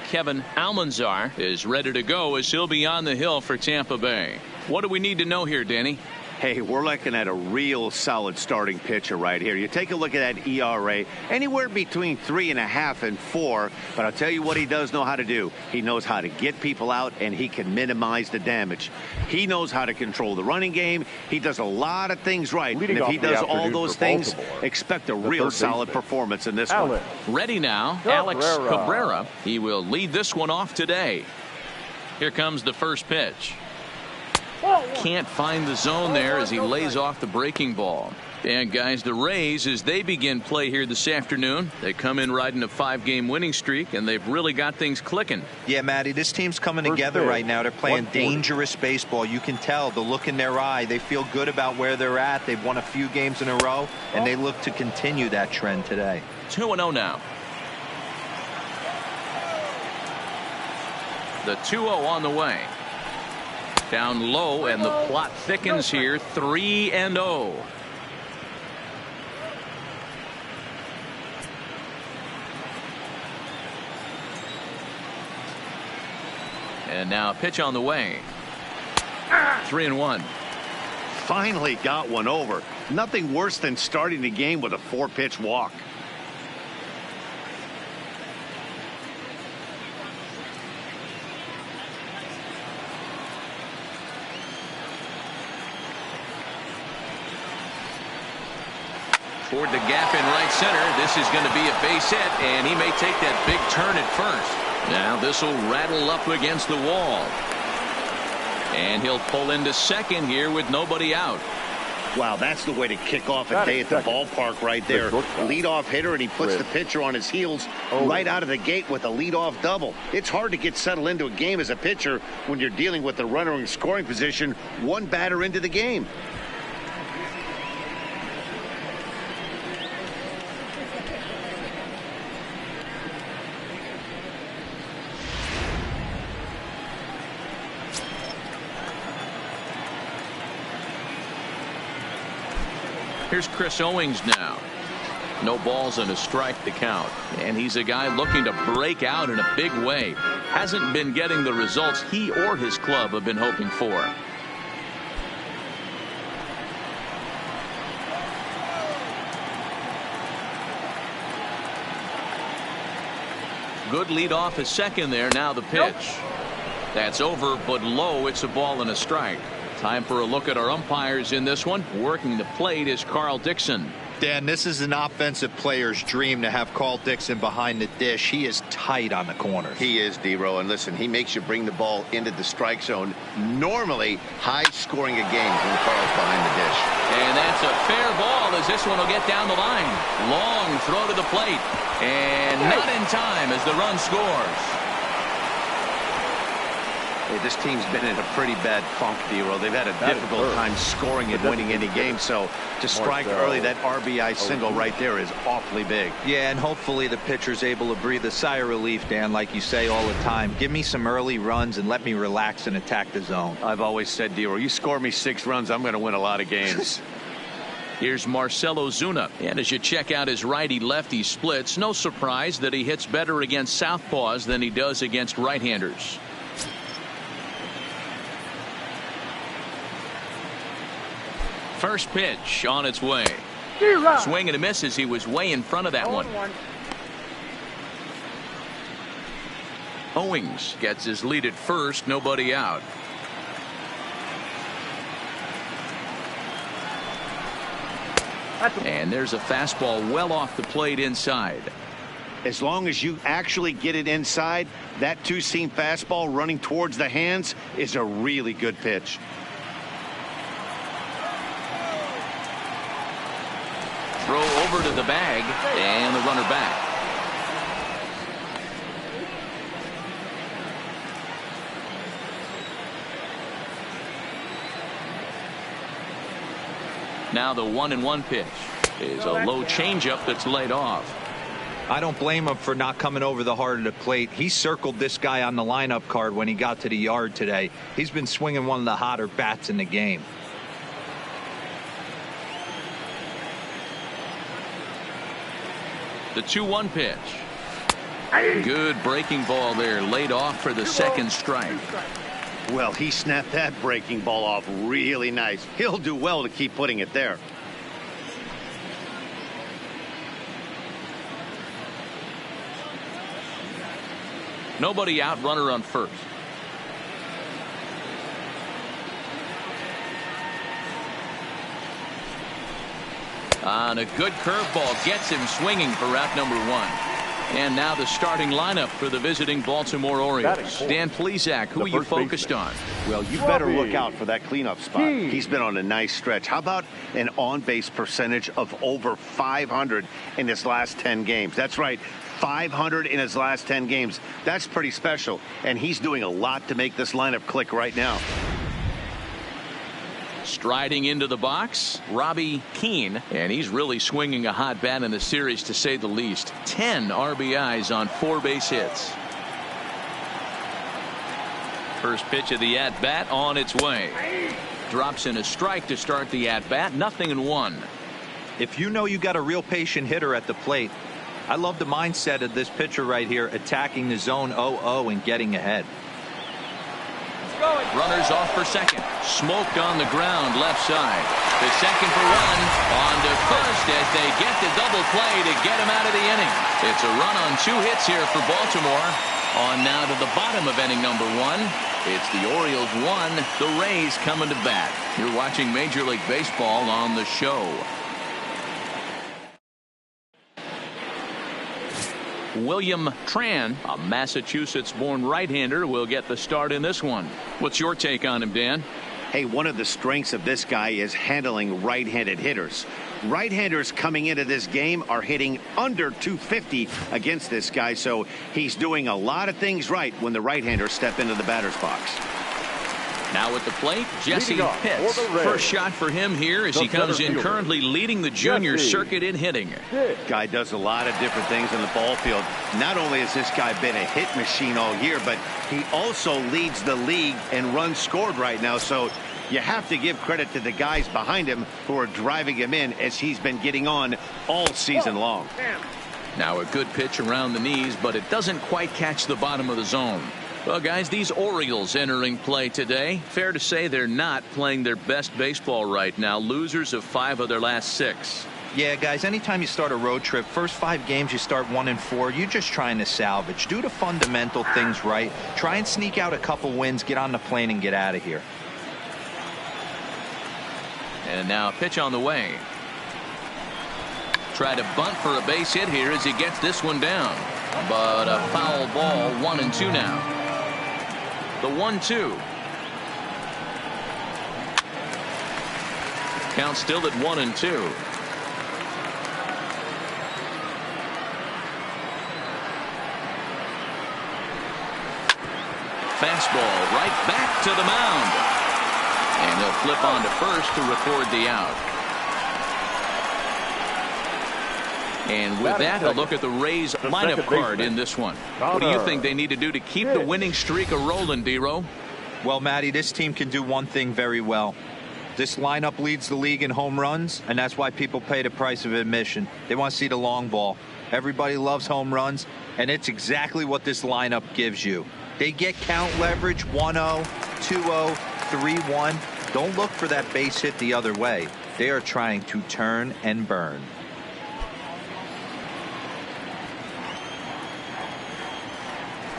Kevin Almanzar is ready to go as he'll be on the hill for Tampa Bay. What do we need to know here, Danny? Hey, we're looking at a real solid starting pitcher right here. You take a look at that ERA, anywhere between 3.5 and 4. But I'll tell you what he does know how to do. He knows how to get people out, and he can minimize the damage. He knows how to control the running game. He does a lot of things right. And if he does all those things, expect a real solid performance in this one. Ready now, Alex Cabrera. He will lead this one off today. Here comes the first pitch. Can't find the zone there as he lays off the breaking ball. And guys, the Rays, as they begin play here this afternoon, they come in riding a 5-game winning streak, and they've really got things clicking. Yeah, Matty, this team's coming together right now. They're playing dangerous baseball. You can tell the look in their eye. They feel good about where they're at. They've won a few games in a row, and they look to continue that trend today. 2-0 now. The 2-0 on the way. Down low, and the plot thickens here. 3-0. And now a pitch on the way. 3-1. Finally got one over. Nothing worse than starting the game with a 4-pitch walk. Toward the gap in right center. This is going to be a base hit, and he may take that big turn at first. Now this will rattle up against the wall. And he'll pull into second here with nobody out. Wow, that's the way to kick off a day at the ballpark right there. Leadoff hitter, and he puts the pitcher on his heels right out of the gate with a leadoff double. It's hard to get settled into a game as a pitcher when you're dealing with the runner in scoring position one batter into the game. Here's Chris Owings now. No balls and a strike to count. And he's a guy looking to break out in a big way. Hasn't been getting the results he or his club have been hoping for. Good lead off at second there. Now the pitch. That's over, but low. It's a ball and a strike. Time for a look at our umpires in this one. Working the plate is Carl Dixon. Dan, this is an offensive player's dream to have Carl Dixon behind the dish. He is tight on the corners. He is, D-Row, and listen, he makes you bring the ball into the strike zone. Normally high scoring a game when Carl's behind the dish. And that's a fair ball as this one will get down the line. Long throw to the plate, and not in time as the run scores. Hey, this team's been in a pretty bad funk, D-Row. They've had a difficult time scoring and winning any game. So to strike early, that RBI single right there is awfully big. Yeah, and hopefully the pitcher's able to breathe a sigh of relief, Dan, like you say all the time. Give me some early runs and let me relax and attack the zone. I've always said, D-Row, you score me 6 runs, I'm going to win a lot of games. Here's Marcell Ozuna. And as you check out his righty-lefty splits, no surprise that he hits better against southpaws than he does against right-handers. First pitch on its way. Swing and a miss as he was way in front of that one. Owings gets his lead at first. Nobody out. And there's a fastball well off the plate inside. As long as you actually get it inside, that two-seam fastball running towards the hands is a really good pitch. Throw over to the bag, and the runner back. Now the 1-1 pitch is a low changeup that's laid off. I don't blame him for not coming over the heart of the plate. He circled this guy on the lineup card when he got to the yard today. He's been swinging one of the hotter bats in the game. The 2-1 pitch. Good breaking ball there, laid off for the second strike. Well, he snapped that breaking ball off really nice. He'll do well to keep putting it there. Nobody out, runner on first. On a good curveball, gets him swinging for out number one. And now the starting lineup for the visiting Baltimore Orioles. Dan Plesac, who are you focused on? Well, you better look out for that cleanup spot. He's been on a nice stretch. How about an on-base percentage of over 500 in his last 10 games? That's right, 500 in his last 10 games. That's pretty special, and he's doing a lot to make this lineup click right now. Striding into the box, Robbie Keane, and he's really swinging a hot bat in the series, to say the least. 10 RBIs on 4 base hits. First pitch of the at-bat on its way. Drops in a strike to start the at-bat. 0-1. If you know you got a real patient hitter at the plate, I love the mindset of this pitcher right here, attacking the zone 0-0 and getting ahead. Runners off for second. Smoked on the ground left side. The second for one. On to first as they get the double play to get him out of the inning. It's a run on 2 hits here for Baltimore. On now to the bottom of inning number 1. It's the Orioles 1. The Rays coming to bat. You're watching Major League Baseball on the show. William Tran, a Massachusetts-born right-hander, will get the start in this one. What's your take on him, Dan? Hey, one of the strengths of this guy is handling right-handed hitters. Right-handers coming into this game are hitting under 250 against this guy, so he's doing a lot of things right when the right-handers step into the batter's box. Now at the plate, Jesse Pitts. First shot for him here as he comes in, currently leading the junior circuit in hitting. Guy does a lot of different things in the ball field. Not only has this guy been a hit machine all year, but he also leads the league in runs scored right now. So you have to give credit to the guys behind him who are driving him in as he's been getting on all season long. Now a good pitch around the knees, but it doesn't quite catch the bottom of the zone. Well, guys, these Orioles entering play today, fair to say they're not playing their best baseball right now. Losers of 5 of their last 6. Yeah, guys, anytime you start a road trip, first 5 games you start 1-4, you're just trying to salvage. Do the fundamental things right. Try and sneak out a couple wins, get on the plane and get out of here. And now a pitch on the way. Try to bunt for a base hit here as he gets this one down. But a foul ball, 1-2 now. The 1-2. Count still at 1-2. Fastball right back to the mound. And he'll flip on to first to record the out. And with that, a look at the Rays lineup card in this one. What do you think they need to do to keep the winning streak a-rolling, D-Row? Well, Matty, this team can do one thing very well. This lineup leads the league in home runs, and that's why people pay the price of admission. They want to see the long ball. Everybody loves home runs, and it's exactly what this lineup gives you. They get count leverage 1-0, 2-0, 3-1. Don't look for that base hit the other way. They are trying to turn and burn.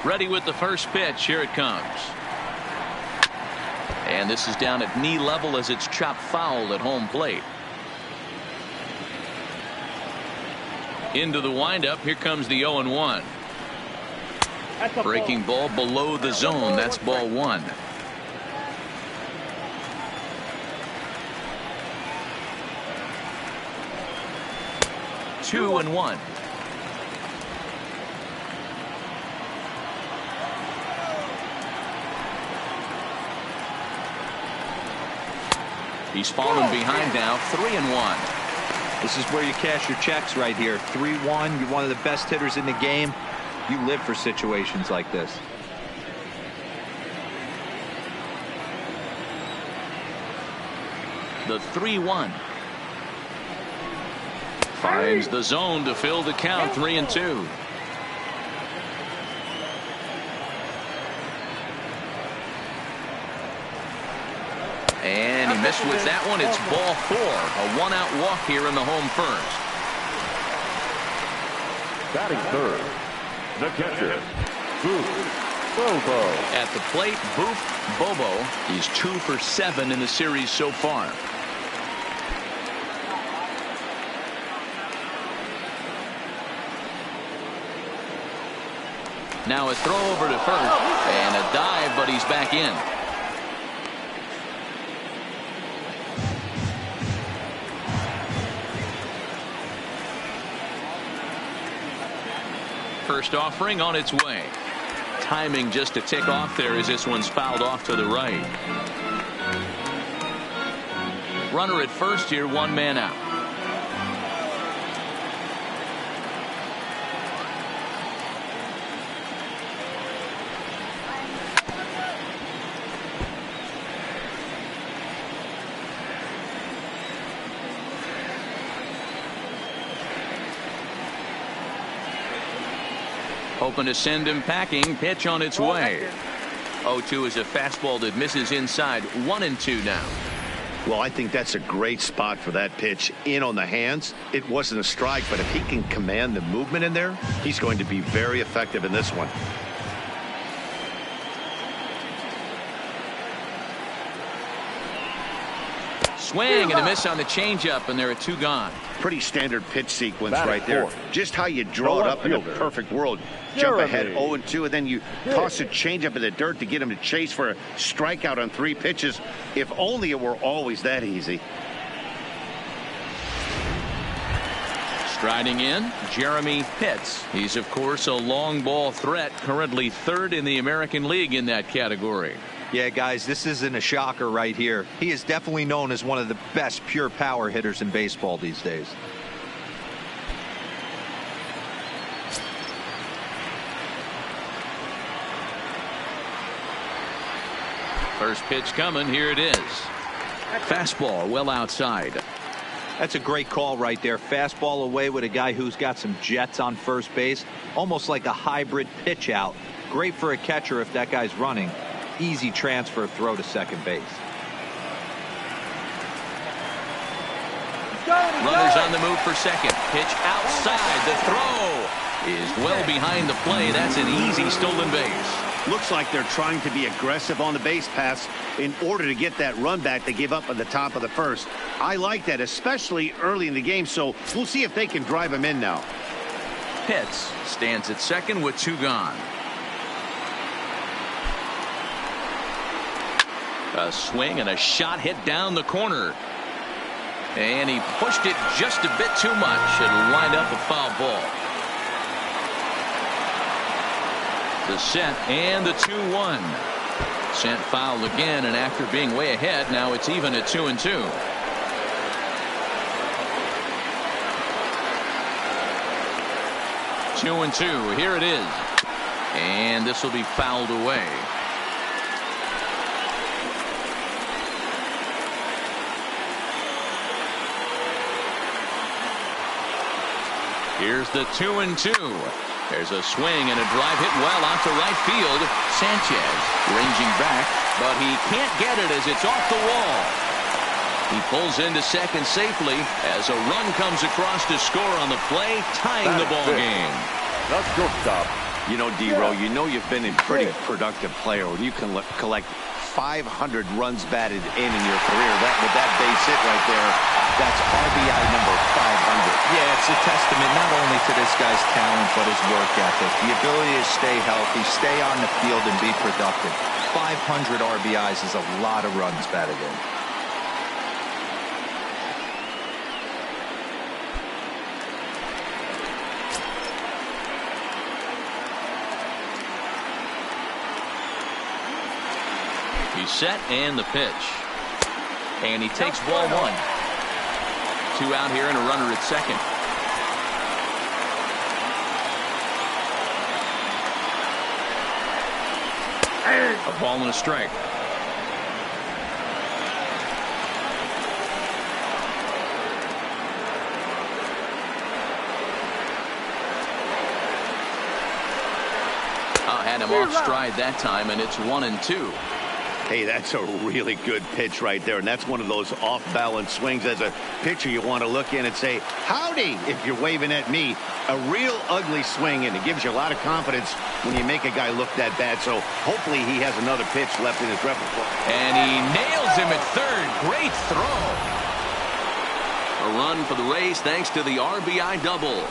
Ready with the first pitch. Here it comes. And this is down at knee level as it's chopped foul at home plate. Into the windup. Here comes the 0-1. Breaking ball below the zone. That's ball 1. Two and 1. He's fallen behind now, 3-1. This is where you cash your checks right here. 3-1. You're one of the best hitters in the game. You live for situations like this. The 3-1. Finds the zone to fill the count, 3-2. and he missed with that one. It's ball 4. A one-out walk here in the home first. Batting third, the catcher, Boof Bobo. At the plate, Boof Bobo. He's 2 for 7 in the series so far. Now a throw over to first and a dive, but he's back in. First offering on its way. Timing just to tick off there as this one's fouled off to the right. Runner at first here, 1 man out. Hoping to send him packing. Pitch on its way. 0-2 is a fastball that misses inside. 1-2 now. Well, I think that's a great spot for that pitch. In on the hands. It wasn't a strike, but if he can command the movement in there, he's going to be very effective in this one. Swing and a miss on the changeup, and there are 2 gone. Pretty standard pitch sequence Batting right there. fourth. Just how you draw it up in a fielder. perfect world. Jump ahead Jeremy. 0-2, and then you toss a changeup in the dirt to get him to chase for a strikeout on 3 pitches. If only it were always that easy. Striding in, Jeremy Pitts. He's, of course, a long ball threat, currently 3rd in the American League in that category. Yeah, guys, this isn't a shocker right here. He is definitely known as one of the best pure power hitters in baseball these days. First pitch coming. Here it is. Fastball well outside. That's a great call right there. Fastball away with a guy who's got some jets on first base. Almost like a hybrid pitch out. Great for a catcher if that guy's running. Easy transfer throw to second base. Runners on the move for second. Pitch outside. The throw is well behind the play. That's an easy stolen base. Looks like they're trying to be aggressive on the base pass in order to get that run back they gave up at the top of the first. I like that, especially early in the game, so we'll see if they can drive him in now. Pitts stands at second with 2 gone. A swing and a shot hit down the corner. And he pushed it just a bit too much. It'll wind up a foul ball. The set and the 2-1. Sent foul again, and after being way ahead, now it's even at 2-2. Two and 2. Here it is. And this will be fouled away. Here's the 2-2. There's a swing and a drive hit well out to right field. Sanchez ranging back, but he can't get it as it's off the wall. He pulls into second safely as a run comes across to score on the play, tying the ball game. The shortstop. You know, D-Row, you know you've been a pretty productive player when you can collect 500 runs batted in your career. With that base hit right there, that's RBI number 500. Yeah, it's a testament not only to this guy's talent, but his work ethic. The ability to stay healthy, stay on the field, and be productive. 500 RBIs is a lot of runs batted in. He's set and the pitch. And he takes ball 1. 2 out here and a runner at second. A ball and a strike. Had him off stride that time, and it's 1-2. Hey, that's a really good pitch right there, and that's one of those off-balance swings. As a pitcher, you want to look in and say, howdy, if you're waving at me. A real ugly swing, and it gives you a lot of confidence when you make a guy look that bad. So hopefully he has another pitch left in his repertoire. And he nails him at third. Great throw. A run for the Rays thanks to the RBI double.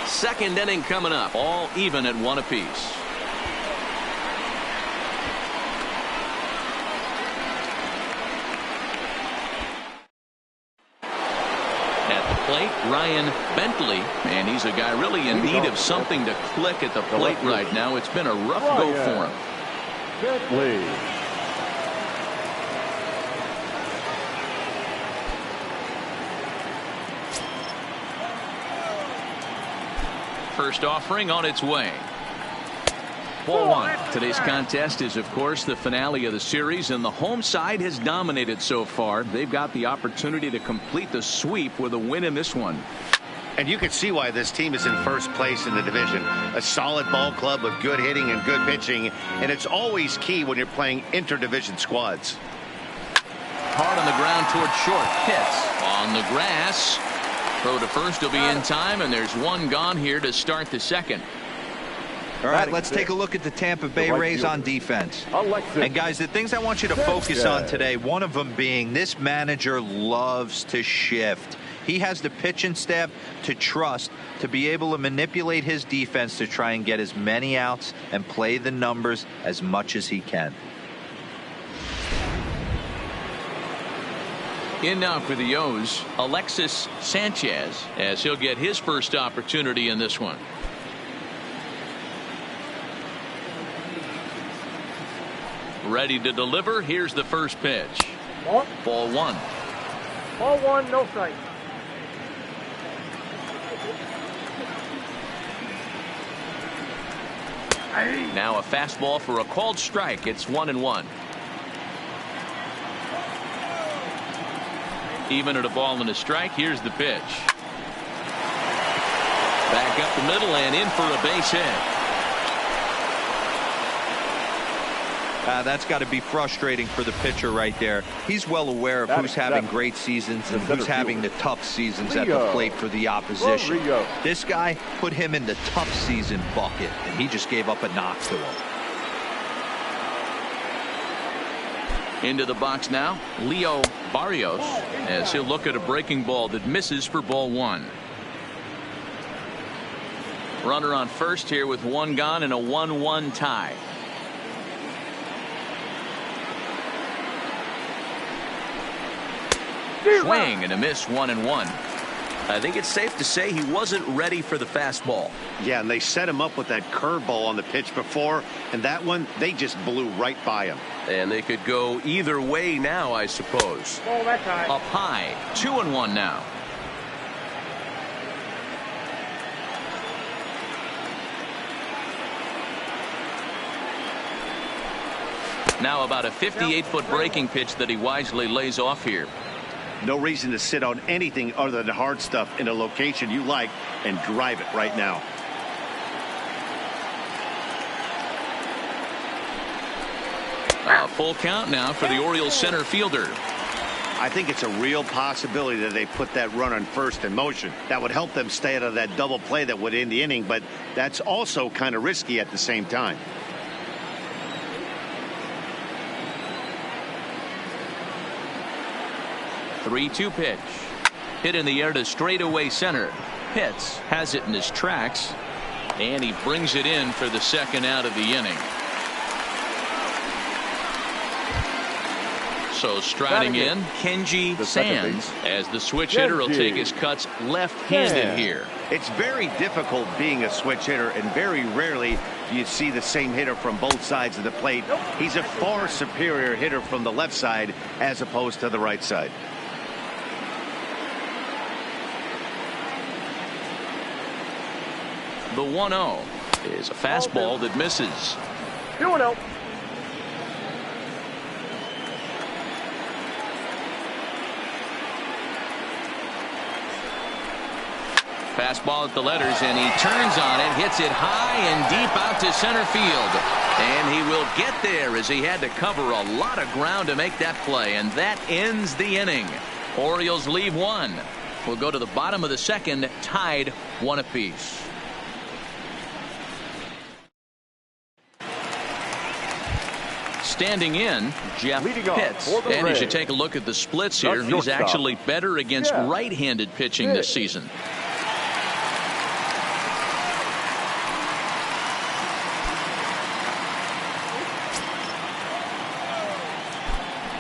Second inning coming up, all even at 1 apiece. Plate, Ryan Bentley, and he's a guy really in need of something to click at the plate right now. It's been a rough go for him. Bentley. First offering on its way. Ball 1. Today's contest is, of course, the finale of the series, and the home side has dominated so far. They've got the opportunity to complete the sweep with a win in this one. And you can see why this team is in first place in the division. A solid ball club with good hitting and good pitching, and it's always key when you're playing interdivision squads. Hard on the ground toward short. Hits on the grass. Throw to first will be in time, and there's one gone here to start the second. All right, let's take a look at the Tampa Bay Rays on defense. And guys, the things I want you to focus on today, one of them being this manager loves to shift. He has the pitching staff to trust to be able to manipulate his defense to try and get as many outs and play the numbers as much as he can. In now for the O's, Alexis Sanchez, as he'll get his first opportunity in this one. Ready to deliver. Here's the first pitch. Ball 1. Ball 1, no strike. Now a fastball for a called strike. It's 1-1. Even at a ball and a strike. Here's the pitch. Back up the middle and in for a base hit. That's got to be frustrating for the pitcher right there. He's well aware of who's having great seasons and who's having the tough seasons at the plate for the opposition. This guy put him in the tough season bucket, and he just gave up a knock to him. Into the box now, Leo Barrios, as he'll look at a breaking ball that misses for ball 1. Runner on first here with one gone and a 1-1 tie. Swing and a miss, 1-1. I think it's safe to say he wasn't ready for the fastball. Yeah, and they set him up with that curveball on the pitch before, and that one, they just blew right by him. And they could go either way now, I suppose. Oh, that's high. Up high, 2-1 now. Now about a 58-foot breaking pitch that he wisely lays off here. No reason to sit on anything other than hard stuff in a location you like and drive it right now. A full count now for the Orioles center fielder. I think it's a real possibility that they put that run on first in motion. That would help them stay out of that double play that would end the inning, but that's also kind of risky at the same time. Three-two pitch. Hit in the air to straightaway center. Pitts has it in his tracks, and he brings it in for the second out of the inning. So striding in, Kenji Sands, as the switch hitter will take his cuts left-handed here. It's very difficult being a switch hitter, and very rarely do you see the same hitter from both sides of the plate. He's a far superior hitter from the left side as opposed to the right side. The 1-0 is a fastball that misses. 2-0. Fastball at the letters, and he turns on it, hits it high and deep out to center field. And he will get there as he had to cover a lot of ground to make that play. And that ends the inning. Orioles leave one. We'll go to the bottom of the second, tied 1 apiece. Standing in, Jeff Pitts. And as you take a look at the splits here, he's actually better against right-handed pitching this season.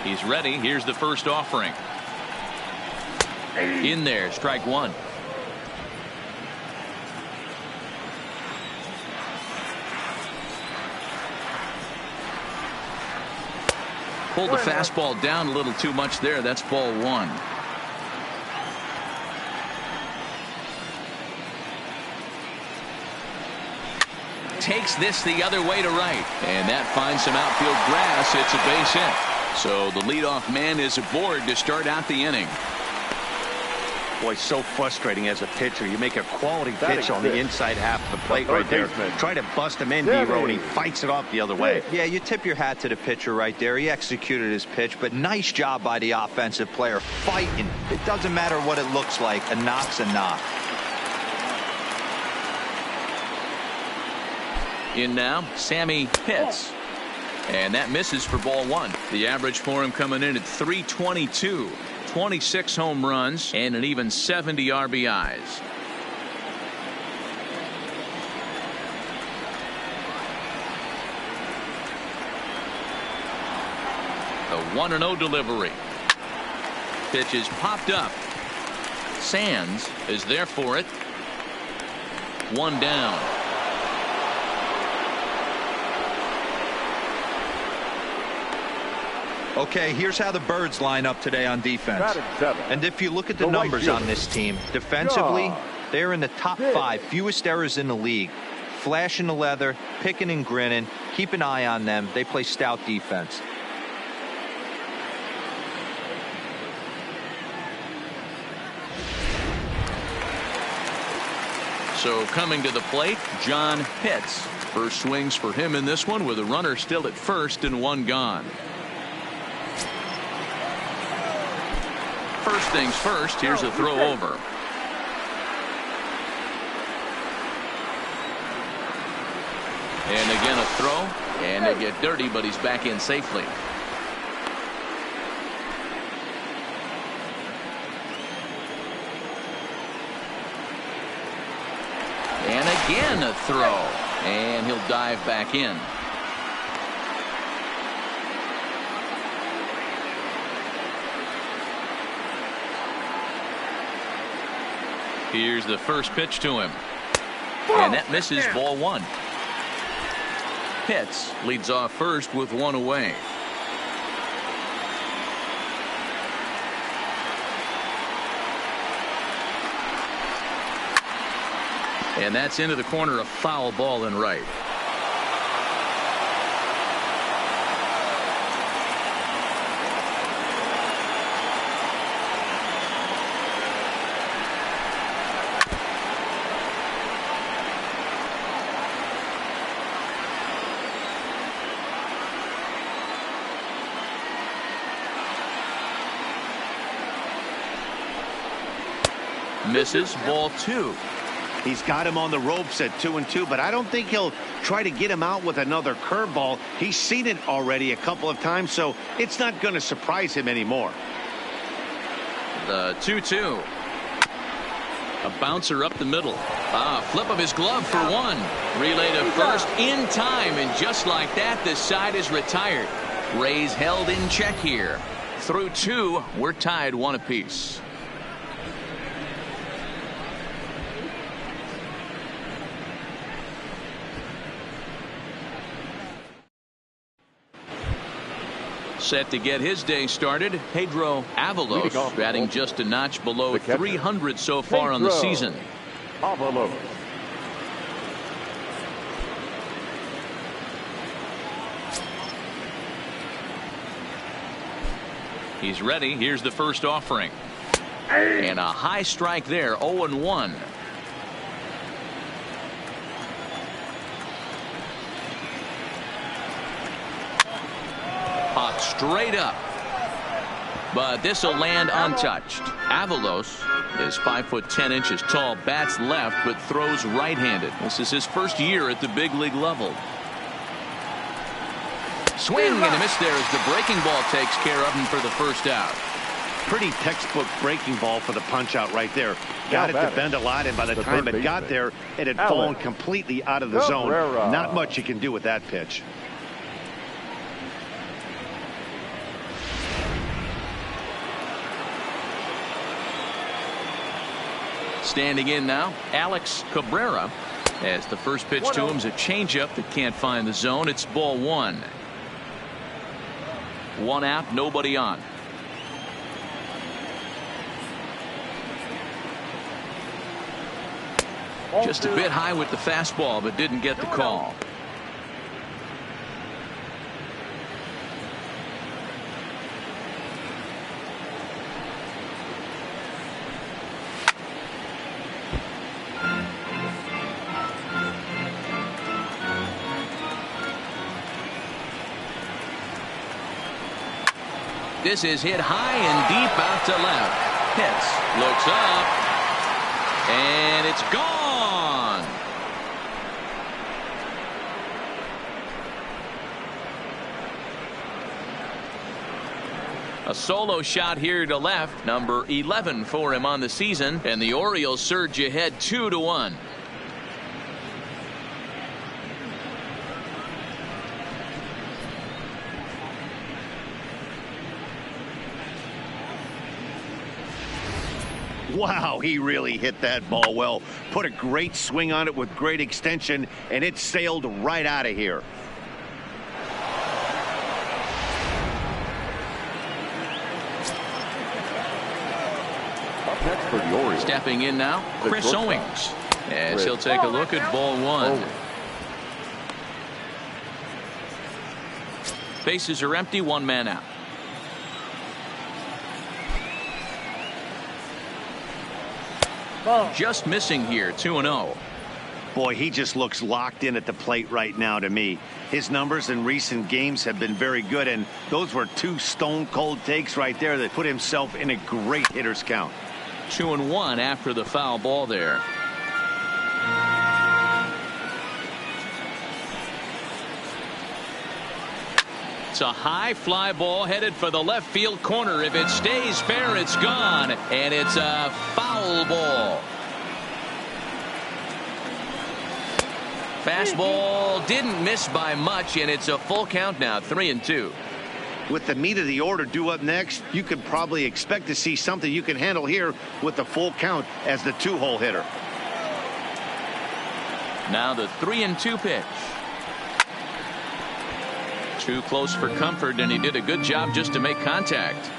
He's ready. Here's the first offering. In there, strike 1. Pulled the fastball down a little too much there. That's ball 1. Takes this the other way to right. And that finds some outfield grass. It's a base hit. So the leadoff man is aboard to start out the inning. Boy, so frustrating as a pitcher. You make a quality pitch on the inside half of the plate right there. Try to bust him in, D-Row, and he fights it off the other way. Yeah, you tip your hat to the pitcher right there. He executed his pitch, but nice job by the offensive player fighting. It doesn't matter what it looks like. A knock's a knock. In now, Sammy Pitts. And that misses for ball 1. The average for him coming in at .322. 26 home runs and an even 70 RBIs. The 1-0 delivery. Pitch is popped up. Sands is there for it. 1 down. Okay, here's how the Birds line up today on defense. And if you look at the numbers on this team, defensively, they're in the top 5, fewest errors in the league. Flashing the leather, picking and grinning. Keep an eye on them. They play stout defense. So coming to the plate, John Pitts. First swings for him in this one with a runner still at first and 1 gone. First things first, here's a throw over. And again a throw, and they get dirty, but he's back in safely. And again a throw, and he'll dive back in. Here's the first pitch to him. And that misses ball 1. Pitts leads off first with 1 away. And that's into the corner, a foul ball in right. Misses, ball 2. He's got him on the ropes at 2-2, but I don't think he'll try to get him out with another curveball. He's seen it already a couple of times, so it's not going to surprise him anymore. The 2-2. A bouncer up the middle. Flip of his glove for 1. Relay to first in time, and just like that, the side is retired. Rays held in check here. Through 2, we're tied 1 apiece. Set to get his day started, Pedro Avalos, batting just a notch below 300 so far on the season. Avalos. He's ready. Here's the first offering. And a high strike there, 0-1. Caught straight up. But this will land untouched. Avalos is 5'10" tall, bats left, but throws right-handed. This is his first year at the big league level. Swing and a miss there as the breaking ball takes care of him for the first out. Pretty textbook breaking ball for the punch out right there. Got it to bend a lot, and by the time it got there, it had fallen completely out of the zone. Not much you can do with that pitch. Standing in now, Alex Cabrera, as the first pitch to him is a changeup that can't find the zone. It's ball one. One out, nobody on. Just a bit high with the fastball, but didn't get the call. This is hit high and deep out to left. Hits, looks up, and it's gone. A solo shot here to left, number 11 for him on the season, and the Orioles surge ahead 2-1. Wow, he really hit that ball well. Put a great swing on it with great extension, and it sailed right out of here. Up next for the Orioles. Stepping in now, Chris Owings, as he'll take a look at ball one. Bases are empty, one man out. Just missing here, 2-0. Boy, he just looks locked in at the plate right now to me. His numbers in recent games have been very good, and those were two stone-cold takes right there that put himself in a great hitter's count. 2-1 after the foul ball there. It's a high fly ball headed for the left field corner. If it stays fair, it's gone, and it's a foul ball. Fastball didn't miss by much, and it's a full count now, 3-2. With the meat of the order due up next, you could probably expect to see something you can handle here with the full count as the two-hole hitter. Now the 3-2 pitch. Too close for comfort, and he did a good job just to make contact.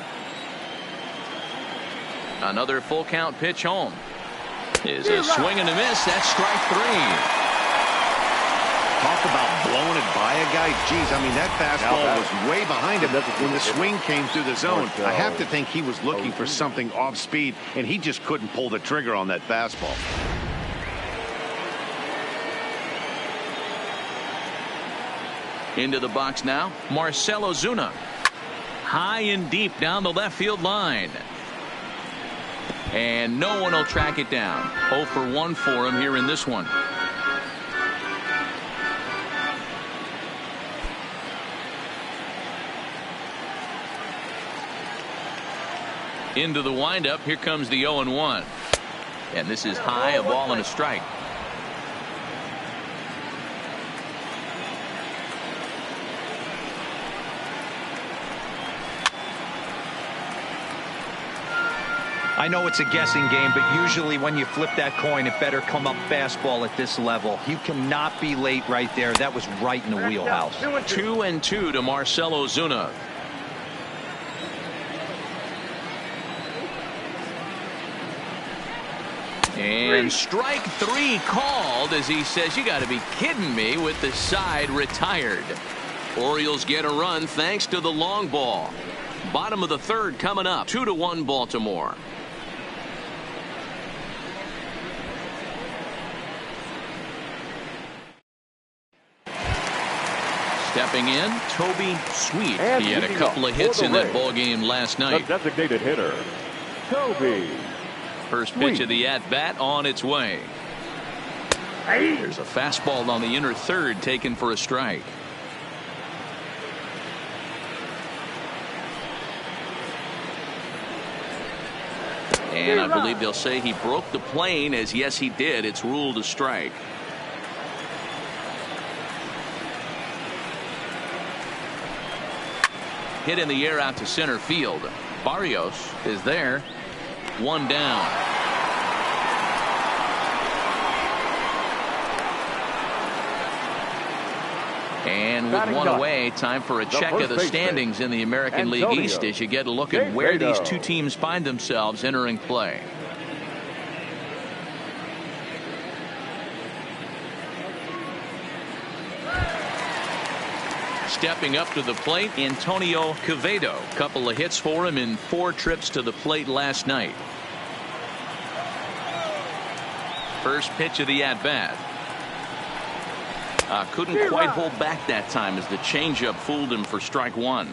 Another full count pitch home. Is a swing and a miss. That's strike three. Talk about blowing it by a guy. Geez, I mean, that fastball was way behind him when the swing came through the zone. I have to think he was looking for something off speed, and he just couldn't pull the trigger on that fastball. Into the box now, Marcell Ozuna. High and deep down the left field line. And no one will track it down. 0 for 1 for him here in this one. Into the windup, here comes the 0-1. And this is high, a ball and a strike. I know it's a guessing game, but usually when you flip that coin, it better come up fastball at this level. You cannot be late right there. That was right in the wheelhouse. 2-2 to Marcell Ozuna. And strike three called as he says, you got to be kidding me, with the side retired. Orioles get a run thanks to the long ball. Bottom of the third coming up. 2-1 Baltimore. Stepping in, Toby Sweet. And He had a leading couple up of hits for in the that Rays, ball game last the night. designated hitter, Toby First pitch of the at-bat on its way. There's a fastball on the inner third taken for a strike. And I believe they'll say he broke the plane, as yes he did. It's ruled a strike. Hit in the air out to center field. Barrios is there. One down. And with one away, time for a check of the standings in the American League East as you get a look at where these two teams find themselves entering play. Stepping up to the plate, Antonio Quevedo. Couple of hits for him in 4 trips to the plate last night. First pitch of the at-bat. Couldn't quite hold back that time as the changeup fooled him for strike one.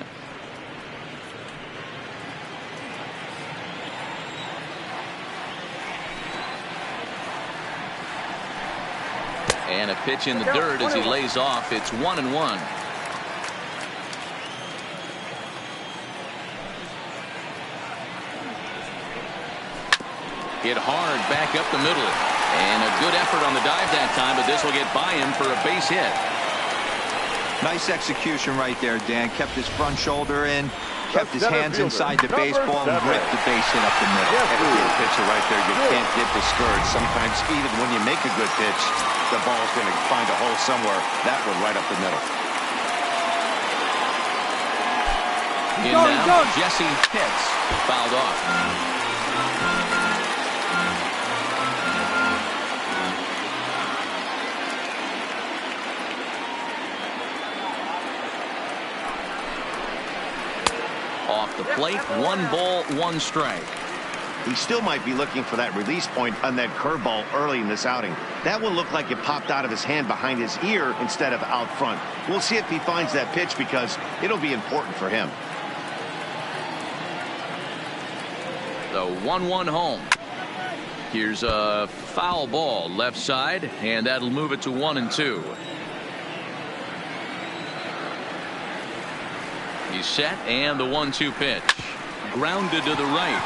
And a pitch in the dirt as he lays off. It's 1-1. Hit hard back up the middle. And a good effort on the dive that time, but this will get by him for a base hit. Nice execution right there, Dan. Kept his front shoulder in, kept his hands inside the baseball, and ripped the base hit up the middle. That's a good pitcher right there. You can't get discouraged. Sometimes even when you make a good pitch, the ball's going to find a hole somewhere. That one right up the middle. In now, Jesse Pitts fouled off. Off the plate, 1 ball, 1 strike. He still might be looking for that release point on that curveball early in this outing. That one looked like it popped out of his hand behind his ear instead of out front. We'll see if he finds that pitch because it'll be important for him. The 1-1 home. Here's a foul ball left side, and that'll move it to 1-2. He's set, and the 1-2 pitch. Grounded to the right.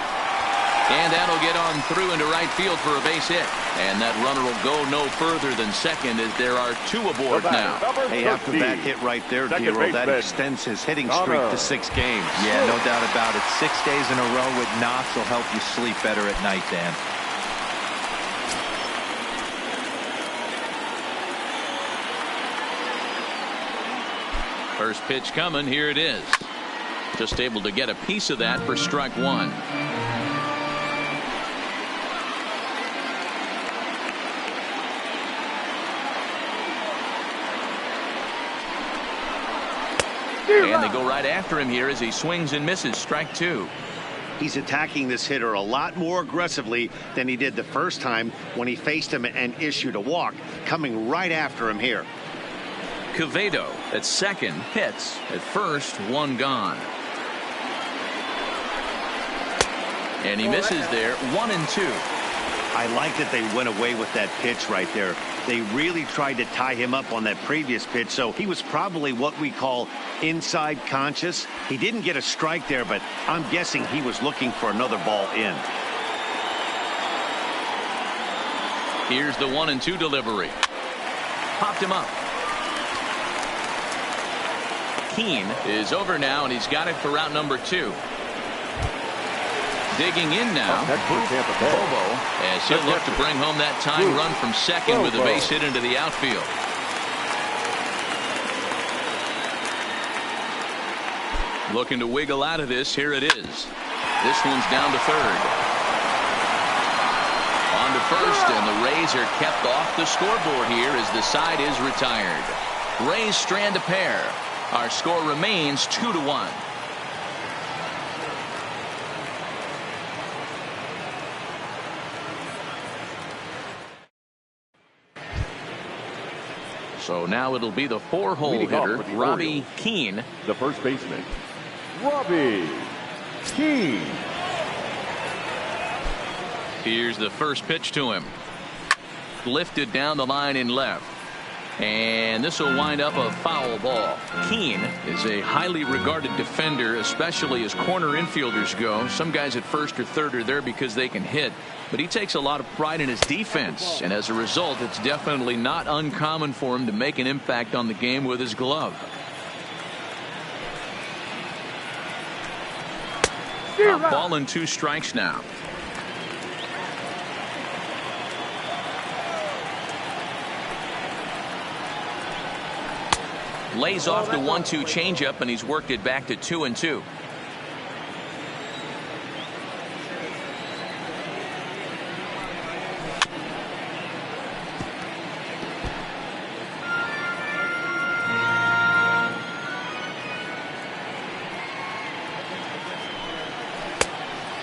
And that'll get on through into right field for a base hit. And that runner will go no further than second as there are 2 aboard now. Hey, after that hit right there, Dero, that extends his hitting streak to 6 games. Yeah, no doubt about it. 6 days in a row with knocks will help you sleep better at night, Dan. First pitch coming. Here it is. Just able to get a piece of that for strike one. And they go right after him here as he swings and misses. Strike 2. He's attacking this hitter a lot more aggressively than he did the first time when he faced him and issued a walk, coming right after him here. Quevedo at second, hits at first, 1 gone. And he misses there, 1-2. I like that they went away with that pitch right there. They really tried to tie him up on that previous pitch, so he was probably what we call inside conscious. He didn't get a strike there, but I'm guessing he was looking for another ball in. Here's the 1-2 delivery. Popped him up. Keane is over now, and he's got it for route number 2. Digging in now, Bobo, as he'll look to bring home that tying run from second with a base hit into the outfield. Looking to wiggle out of this. Here it is. This one's down to third. On to first, and the Rays are kept off the scoreboard here as the side is retired. Rays strand a pair. Our score remains 2-1. So now it'll be the 4-hole Leading off hitter, for the Robbie Orioles, Keane. the first baseman, Robbie Keane. Here's the first pitch to him. Lifted down the line in left. And this will wind up a foul ball. Keane is a highly regarded defender, especially as corner infielders go. Some guys at first or third are there because they can hit, but he takes a lot of pride in his defense, and as a result, it's definitely not uncommon for him to make an impact on the game with his glove. A ball and 2 strikes now. Lays off the 1-2 changeup, and he's worked it back to 2-2.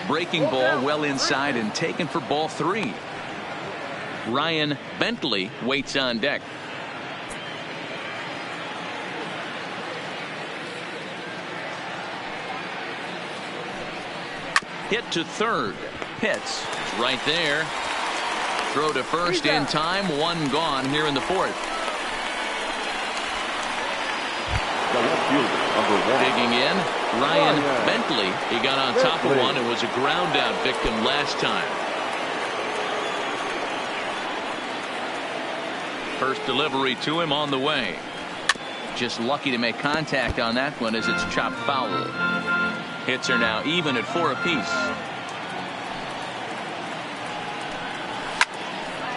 Breaking ball well inside and taken for ball 3. Ryan Bentley waits on deck. Hit to third. Pitts right there. Throw to first in time. 1 gone here in the 4th. The left fielder, number 1. Digging in, Ryan Bentley. He got on top of one and was a ground out victim last time. First delivery to him on the way. Just lucky to make contact on that one as it's chopped foul. Hits are now even at 4 apiece.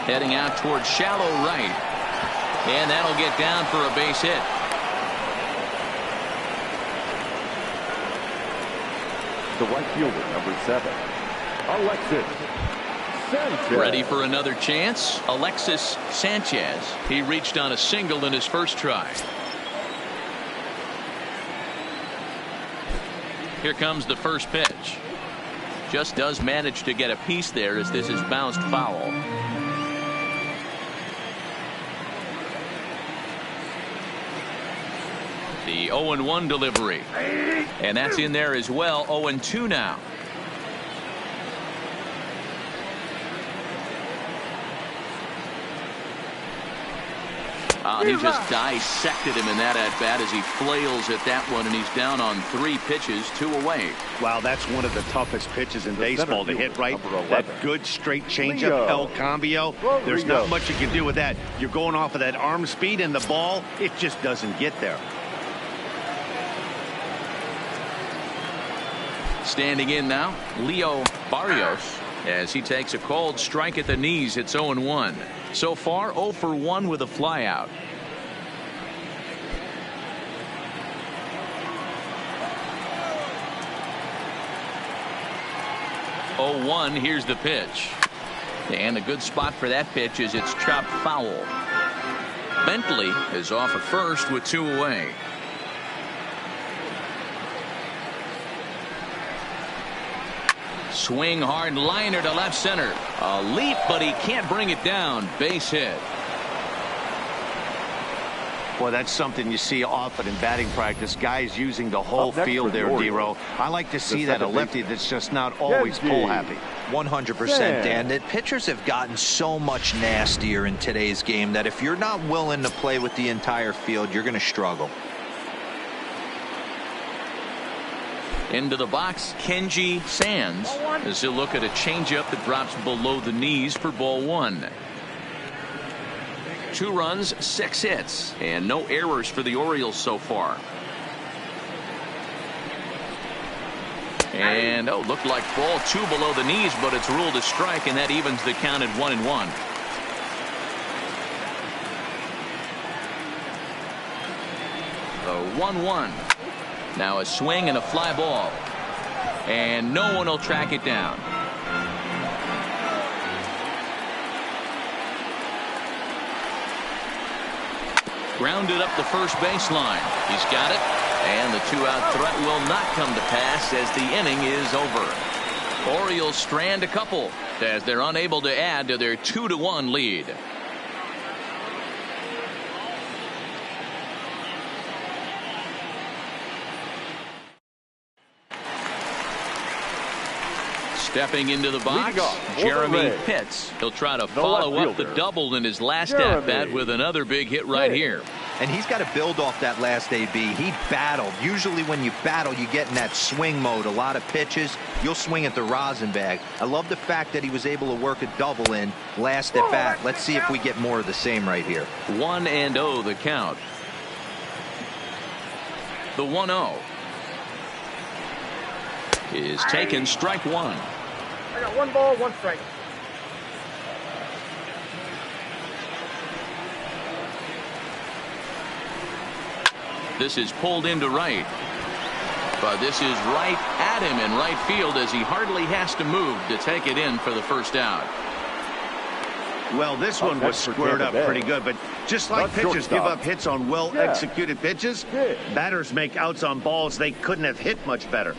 Heading out towards shallow right. And that'll get down for a base hit. The right fielder, number 7, Alexis Sanchez. Ready for another chance? Alexis Sanchez. He reached on a single in his first try. Here comes the first pitch. Just does manage to get a piece there as this is bounced foul. The 0-1 delivery. And that's in there as well. 0-2 now. He just dissected him in that at bat as he flails at that one, and he's down on 3 pitches, 2 away. Wow, that's one of the toughest pitches in baseball to hit, right? That good straight changeup, El Cambio. There's not much you can do with that. You're going off of that arm speed, and the ball, it just doesn't get there. Standing in now, Leo Barrios, as he takes a cold strike at the knees. It's 0-1. So far, 0 for 1 with a flyout. Here's the pitch. And a good spot for that pitch is it's chopped foul. Bentley is off at first with 2 away. Swing hard liner to left center. A leap, but he can't bring it down. Base hit. Boy, that's something you see often in batting practice. Guys using the whole field there, D-Row. I like to see that a lefty that's just not always pull happy. 100%, Dan. That pitchers have gotten so much nastier in today's game that if you're not willing to play with the entire field, you're going to struggle. Into the box, Kenji Sands, as he'll look at a changeup that drops below the knees for ball 1. 2 runs, 6 hits, and no errors for the Orioles so far. And looked like ball 2 below the knees, but it's ruled a strike, and that evens the count at 1-1. The 1-1. Now a swing and a fly ball, and no one will track it down. Grounded up the first baseline. He's got it, and the 2-out threat will not come to pass as the inning is over. Orioles strand a couple as they're unable to add to their 2-1 lead. Stepping into the box, Jeremy Pitts. He'll try to follow up the double in his last at-bat with another big hit right here. And he's got to build off that last AB. He battled. Usually when you battle, you get in that swing mode. A lot of pitches, you'll swing at the rosin bag. I love the fact that he was able to work a double in last at bat. Let's see if we get more of the same right here. 1-0 the count. The 1-0 is taken, strike one. I got 1 ball, 1 strike. This is pulled into right. But this is right at him in right field as he hardly has to move to take it in for the first out. Well, this one was squared up pretty good, but just like pitchers give up hits on well-executed pitches, batters make outs on balls they couldn't have hit much better.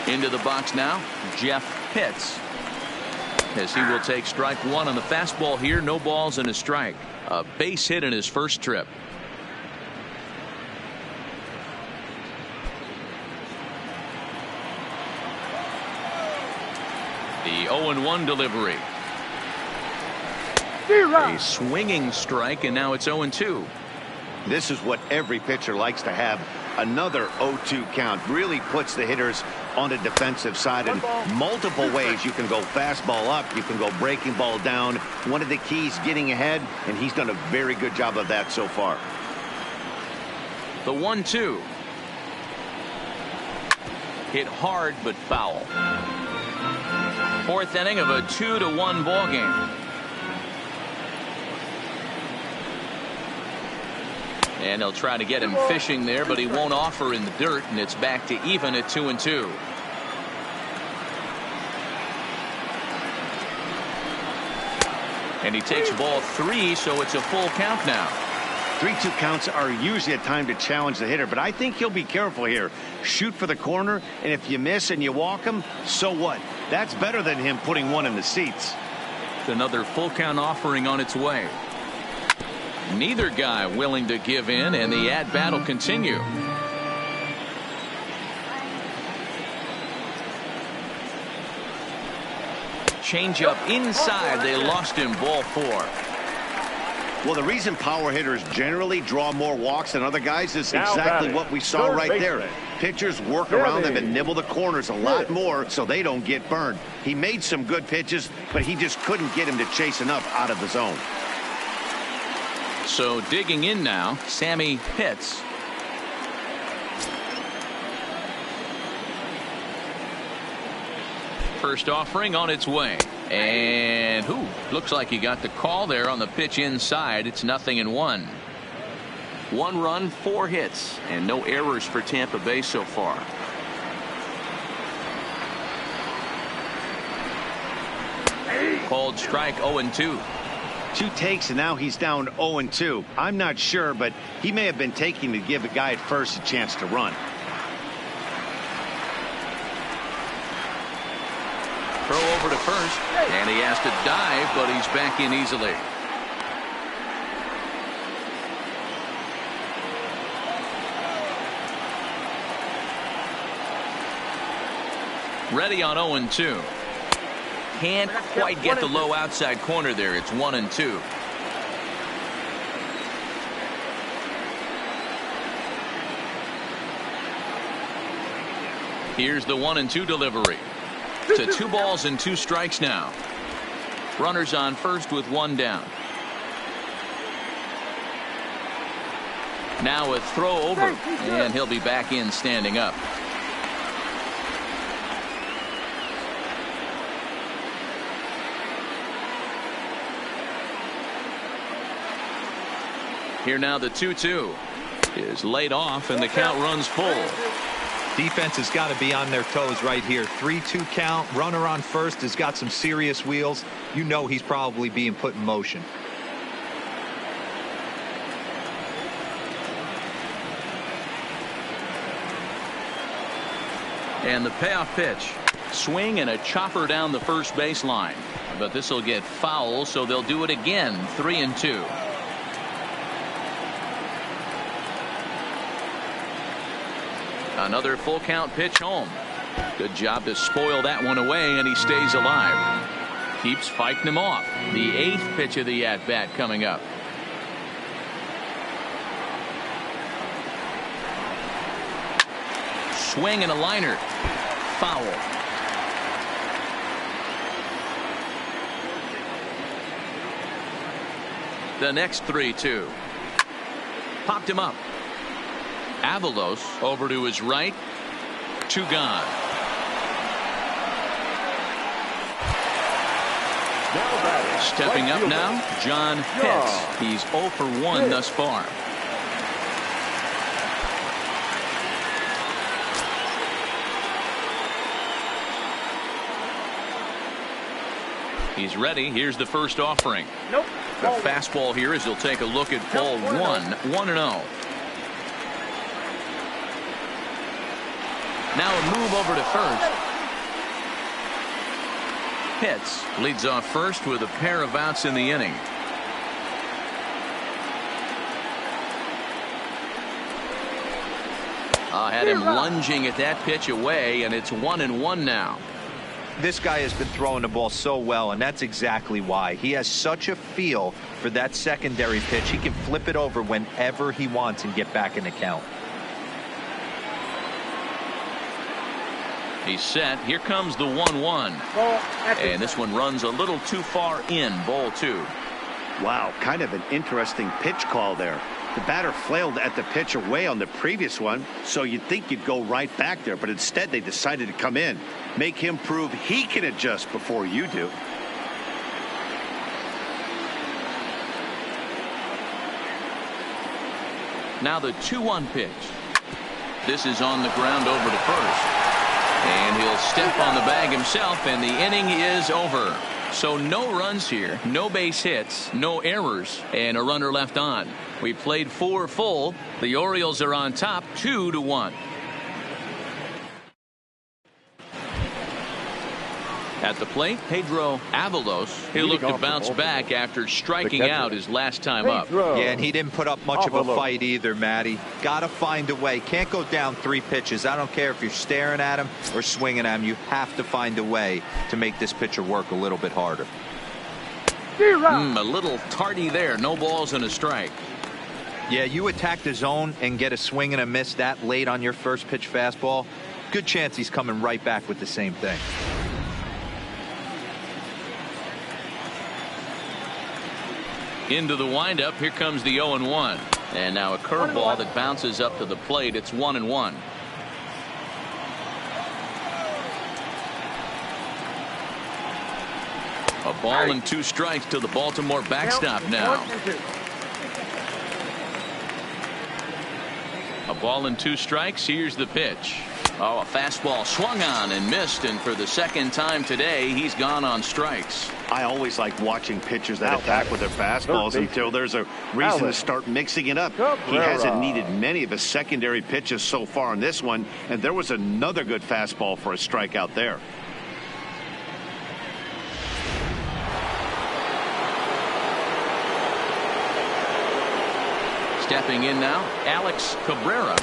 Into the box now, Jeff Pitts. As he will take strike one on the fastball here. No balls and a strike. A base hit in his first trip. The 0-1 delivery. A swinging strike, and now it's 0-2. This is what every pitcher likes to have. Another 0-2 count really puts the hitters on the defensive side in multiple ways. You can go fastball up, you can go breaking ball down. One of the keys, getting ahead, and he's done a very good job of that so far. The 1-2. Hit hard but foul. Fourth inning of a 2-1 ball game. And they'll try to get him fishing there, but he won't offer in the dirt, and it's back to even at 2-2. And he takes ball 3, so it's a full count now. 3-2 counts are usually a time to challenge the hitter, but I think he'll be careful here. Shoot for the corner, and if you miss and you walk him, so what? That's better than him putting one in the seats. Another full count offering on its way. Neither guy willing to give in, and the at-bat will continue. Change up inside. They lost him, ball 4. Well, the reason power hitters generally draw more walks than other guys is exactly what we saw right there. Pitchers work around them and nibble the corners a lot more so they don't get burned. He made some good pitches, but he just couldn't get him to chase enough out of the zone. So digging in now, Sammy Pitts. First offering on its way. And looks like he got the call there on the pitch inside. It's 0-1. 1 run, 4 hits, and no errors for Tampa Bay so far. Called strike 0-2. 2 takes, and now he's down 0-2. I'm not sure, but he may have been taking to give the guy at first a chance to run. Throw over to first, and he has to dive, but he's back in easily. Ready on 0-2. Can't quite get the low outside corner there. It's 1-2. Here's the 1-2 delivery. To 2 balls and 2 strikes now. Runners on first with 1 down. Now a throw over, and he'll be back in standing up. Here now the 2-2 is laid off, and the count runs full. Defense has got to be on their toes right here. 3-2 count. Runner on first has got some serious wheels. You know he's probably being put in motion. And the payoff pitch. Swing and a chopper down the first baseline. But this will get foul, so they'll do it again. 3-2. Another full count pitch home. Good job to spoil that one away, and he stays alive. Keeps fighting him off. The 8th pitch of the at bat coming up. Swing and a liner. Foul. The next 3-2. Popped him up. Avalos over to his right. 2 gone. Stepping up now, John Pitts. He's 0 for 1 thus far. He's ready. Here's the first offering. Nope. The fastball here as he'll take a look at ball 1-0. Now a move over to first. Pitts leads off first with a pair of outs in the inning. Had him lunging at that pitch away, and it's 1-1 now. This guy has been throwing the ball so well, and that's exactly why. He has such a feel for that secondary pitch. He can flip it over whenever he wants and get back in the count. He's set. Here comes the 1-1. And this one runs a little too far in. Ball 2. Wow, kind of an interesting pitch call there. The batter flailed at the pitch away on the previous one, so you'd think you'd go right back there, but instead they decided to come in. Make him prove he can adjust before you do. Now the 2-1 pitch. This is on the ground over to first. And he'll step on the bag himself, and the inning is over. So no runs here, no base hits, no errors, and a runner left on. We played 4 full. The Orioles are on top 2-1. At the plate, Pedro Avalos. He'll look to bounce back after striking out his last time up. Yeah, and he didn't put up much of a fight either, Matty. Got to find a way. Can't go down 3 pitches. I don't care if you're staring at him or swinging at him. You have to find a way to make this pitcher work a little bit harder. A little tardy there. No balls and a strike. Yeah, you attack the zone and get a swing and a miss that late on your first pitch fastball. Good chance he's coming right back with the same thing. Into the windup. Here comes the 0-1. And now a curveball that bounces up to the plate. It's 1-1. A ball and 2 strikes to the Baltimore backstop now. A ball and 2 strikes. Here's the pitch. Oh, a fastball swung on and missed, and for the second time today, he's gone on strikes. I always like watching pitchers that attack with their fastballs until there's a reason to start mixing it up. He hasn't needed many of his secondary pitches so far in this one, and there was another good fastball for a strikeout there. Stepping in now, Alex Cabrera.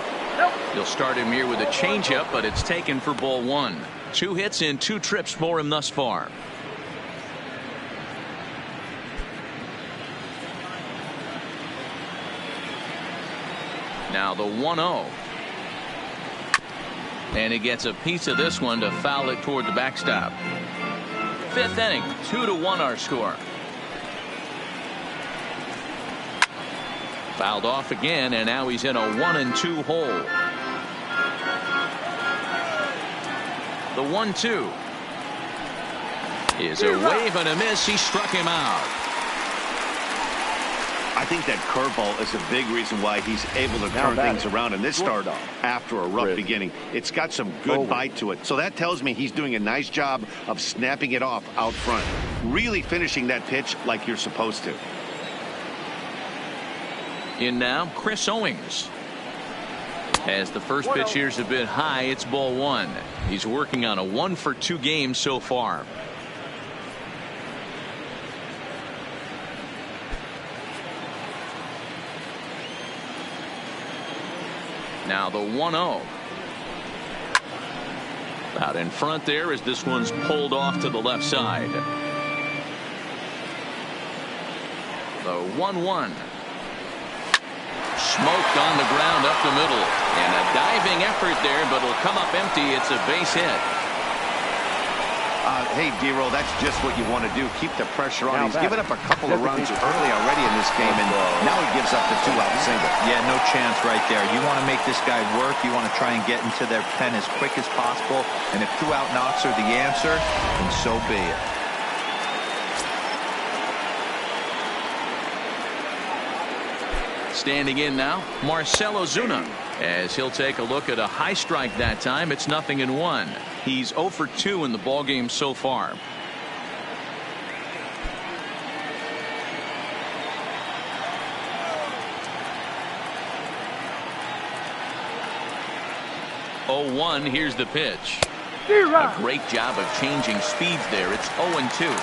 He'll start him here with a changeup, but it's taken for ball 1. 2 hits in 2 trips for him thus far. Now the 1-0. And he gets a piece of this one to foul it toward the backstop. 5th inning, 2-1 our score. Fouled off again, and now he's in a 1-2 hole. The 1-2 is a wave and a miss. He struck him out. I think that curveball is a big reason why he's able to turn things around in this start after a rough beginning. It's got some good bite to it. So that tells me he's doing a nice job of snapping it off out front. Really finishing that pitch like you're supposed to. In now, Chris Owings. As the first pitch here's a bit high, it's ball 1. He's working on a 1-for-2 game so far. Now the 1-0. Out in front there as this one's pulled off to the left side. The 1-1. Smoked on the ground up the middle. And a diving effort there, but it'll come up empty. It's a base hit. Hey, D-Roll, that's just what you want to do. Keep the pressure on. He's given up a couple of runs early already in this game, and now he gives up the 2-out single. Yeah, no chance right there. You want to make this guy work. You want to try and get into their pen as quick as possible. And if 2-out knocks are the answer, then so be it. Standing in now, Marcell Ozuna, as he'll take a look at a high strike that time. It's 0-1. He's 0 for 2 in the ballgame so far. Oh, 1. Here's the pitch. A great job of changing speeds there. It's 0-2.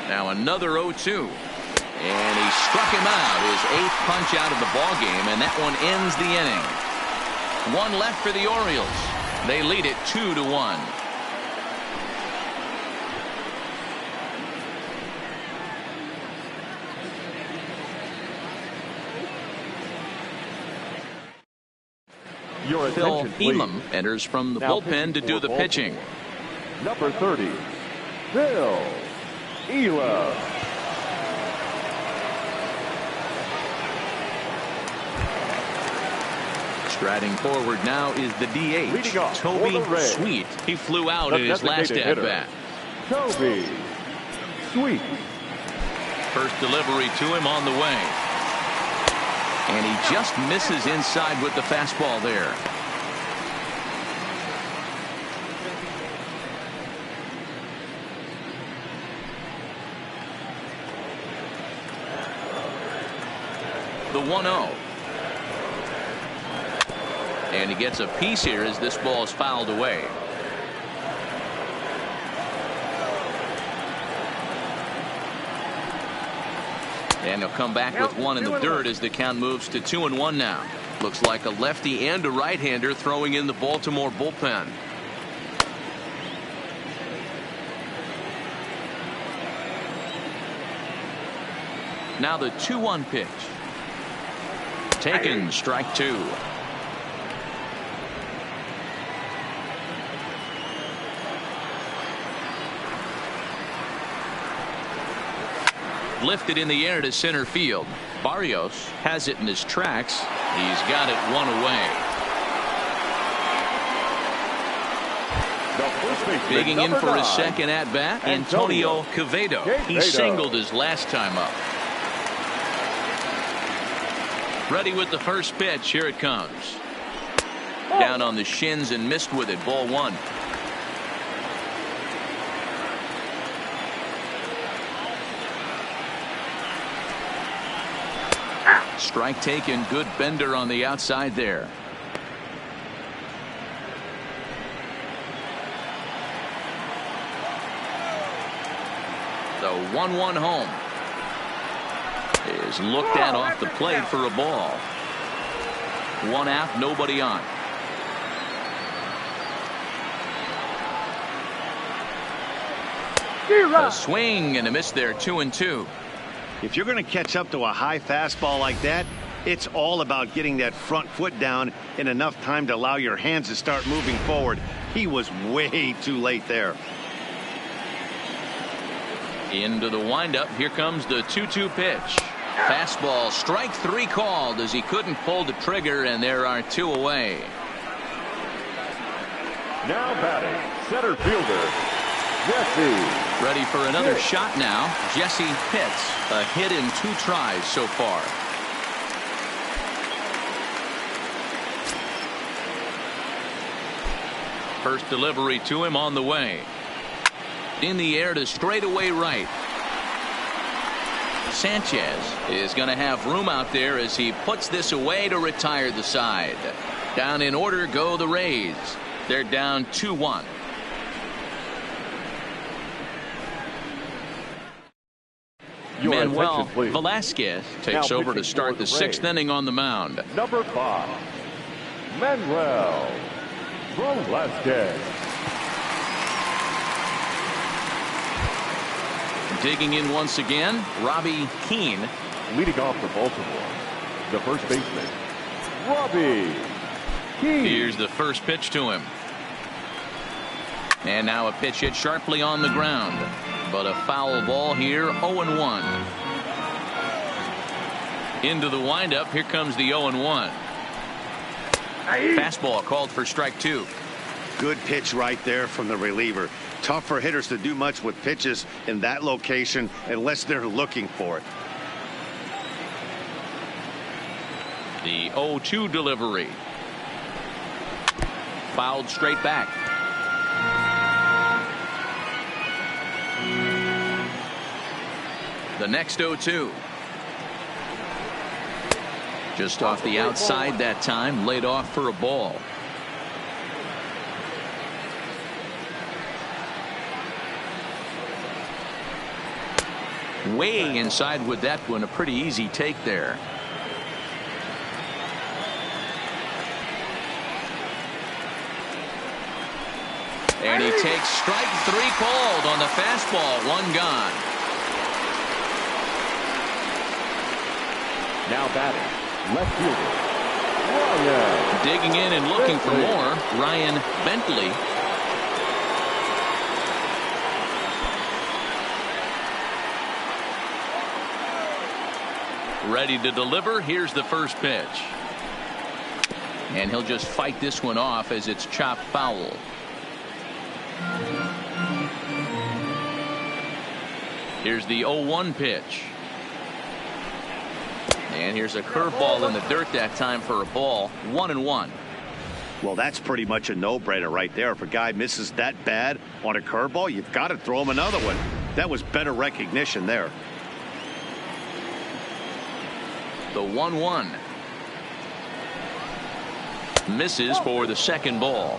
Now another 0-2. And he struck him out, his 8th punch out of the ballgame, and that one ends the inning. 1 left for the Orioles. They lead it 2-1. Your Phil attention, please. Elam enters from the Now bullpen to pitching do for the Baltimore. pitching. Number 30, Phil Elam. Striding forward now is the DH, Leading off for Toby the Rays. Sweet. He flew out The in his last designated at-bat. Toby Sweet. First delivery to him on the way. And he just misses inside with the fastball there. The 1-0. And he gets a piece here as this ball is fouled away. And he'll come back with one in the dirt as the count moves to 2-1 now. Looks like a lefty and a right-hander throwing in the Baltimore bullpen. Now the 2-1 pitch. Taken, strike 2. Lifted in the air to center field. Barrios has it in his tracks. He's got it one away. Digging in for his second at bat, Antonio Quevedo. He singled his last time up. Ready with the first pitch. Here it comes. Down on the shins and missed with it. Ball 1. Strike taken. Good bender on the outside there. The 1-1 home is looked at off the plate for a ball. 1 out, nobody on. A swing and a miss there. 2-2. If you're going to catch up to a high fastball like that, it's all about getting that front foot down in enough time to allow your hands to start moving forward. He was way too late there. Into the windup. Here comes the 2-2 pitch. Fastball, strike 3 called as he couldn't pull the trigger, and there are 2 away. Now batting, center fielder, Jesse. Ready for another shot now. Jesse Pitts, a hit in 2 tries so far. First delivery to him on the way. In the air to straightaway right. Sanchez is going to have room out there as he puts this away to retire the side. Down in order go the Rays. They're down 2-1. Manuel Velasquez takes over to start the 6th inning on the mound. Number 5, Manuel Velasquez. Digging in once again, Robbie Keane. Leading off for Baltimore, the first baseman, Robbie Keane. Here's the first pitch to him. And now a pitch hit sharply on the ground. But a foul ball here, 0-1. Into the windup, here comes the 0-1. Fastball called for strike 2. Good pitch right there from the reliever. Tough for hitters to do much with pitches in that location unless they're looking for it. The 0-2 delivery. Fouled straight back. The next 0-2. Just off the outside that time, laid off for a ball. Way inside with that one, a pretty easy take there. And he takes strike 3 called on the fastball. 1 gone. Now batting, left fielder, Ryan. Digging in and looking for more, Ryan Bentley. Ready to deliver. Here's the first pitch. And he'll just fight this one off as it's chopped foul. Here's the 0-1 pitch. And here's a curveball in the dirt that time for a ball. 1-1. Well, that's pretty much a no-brainer right there. If a guy misses that bad on a curveball, you've got to throw him another one. That was better recognition there. The 1-1. Misses for the second ball.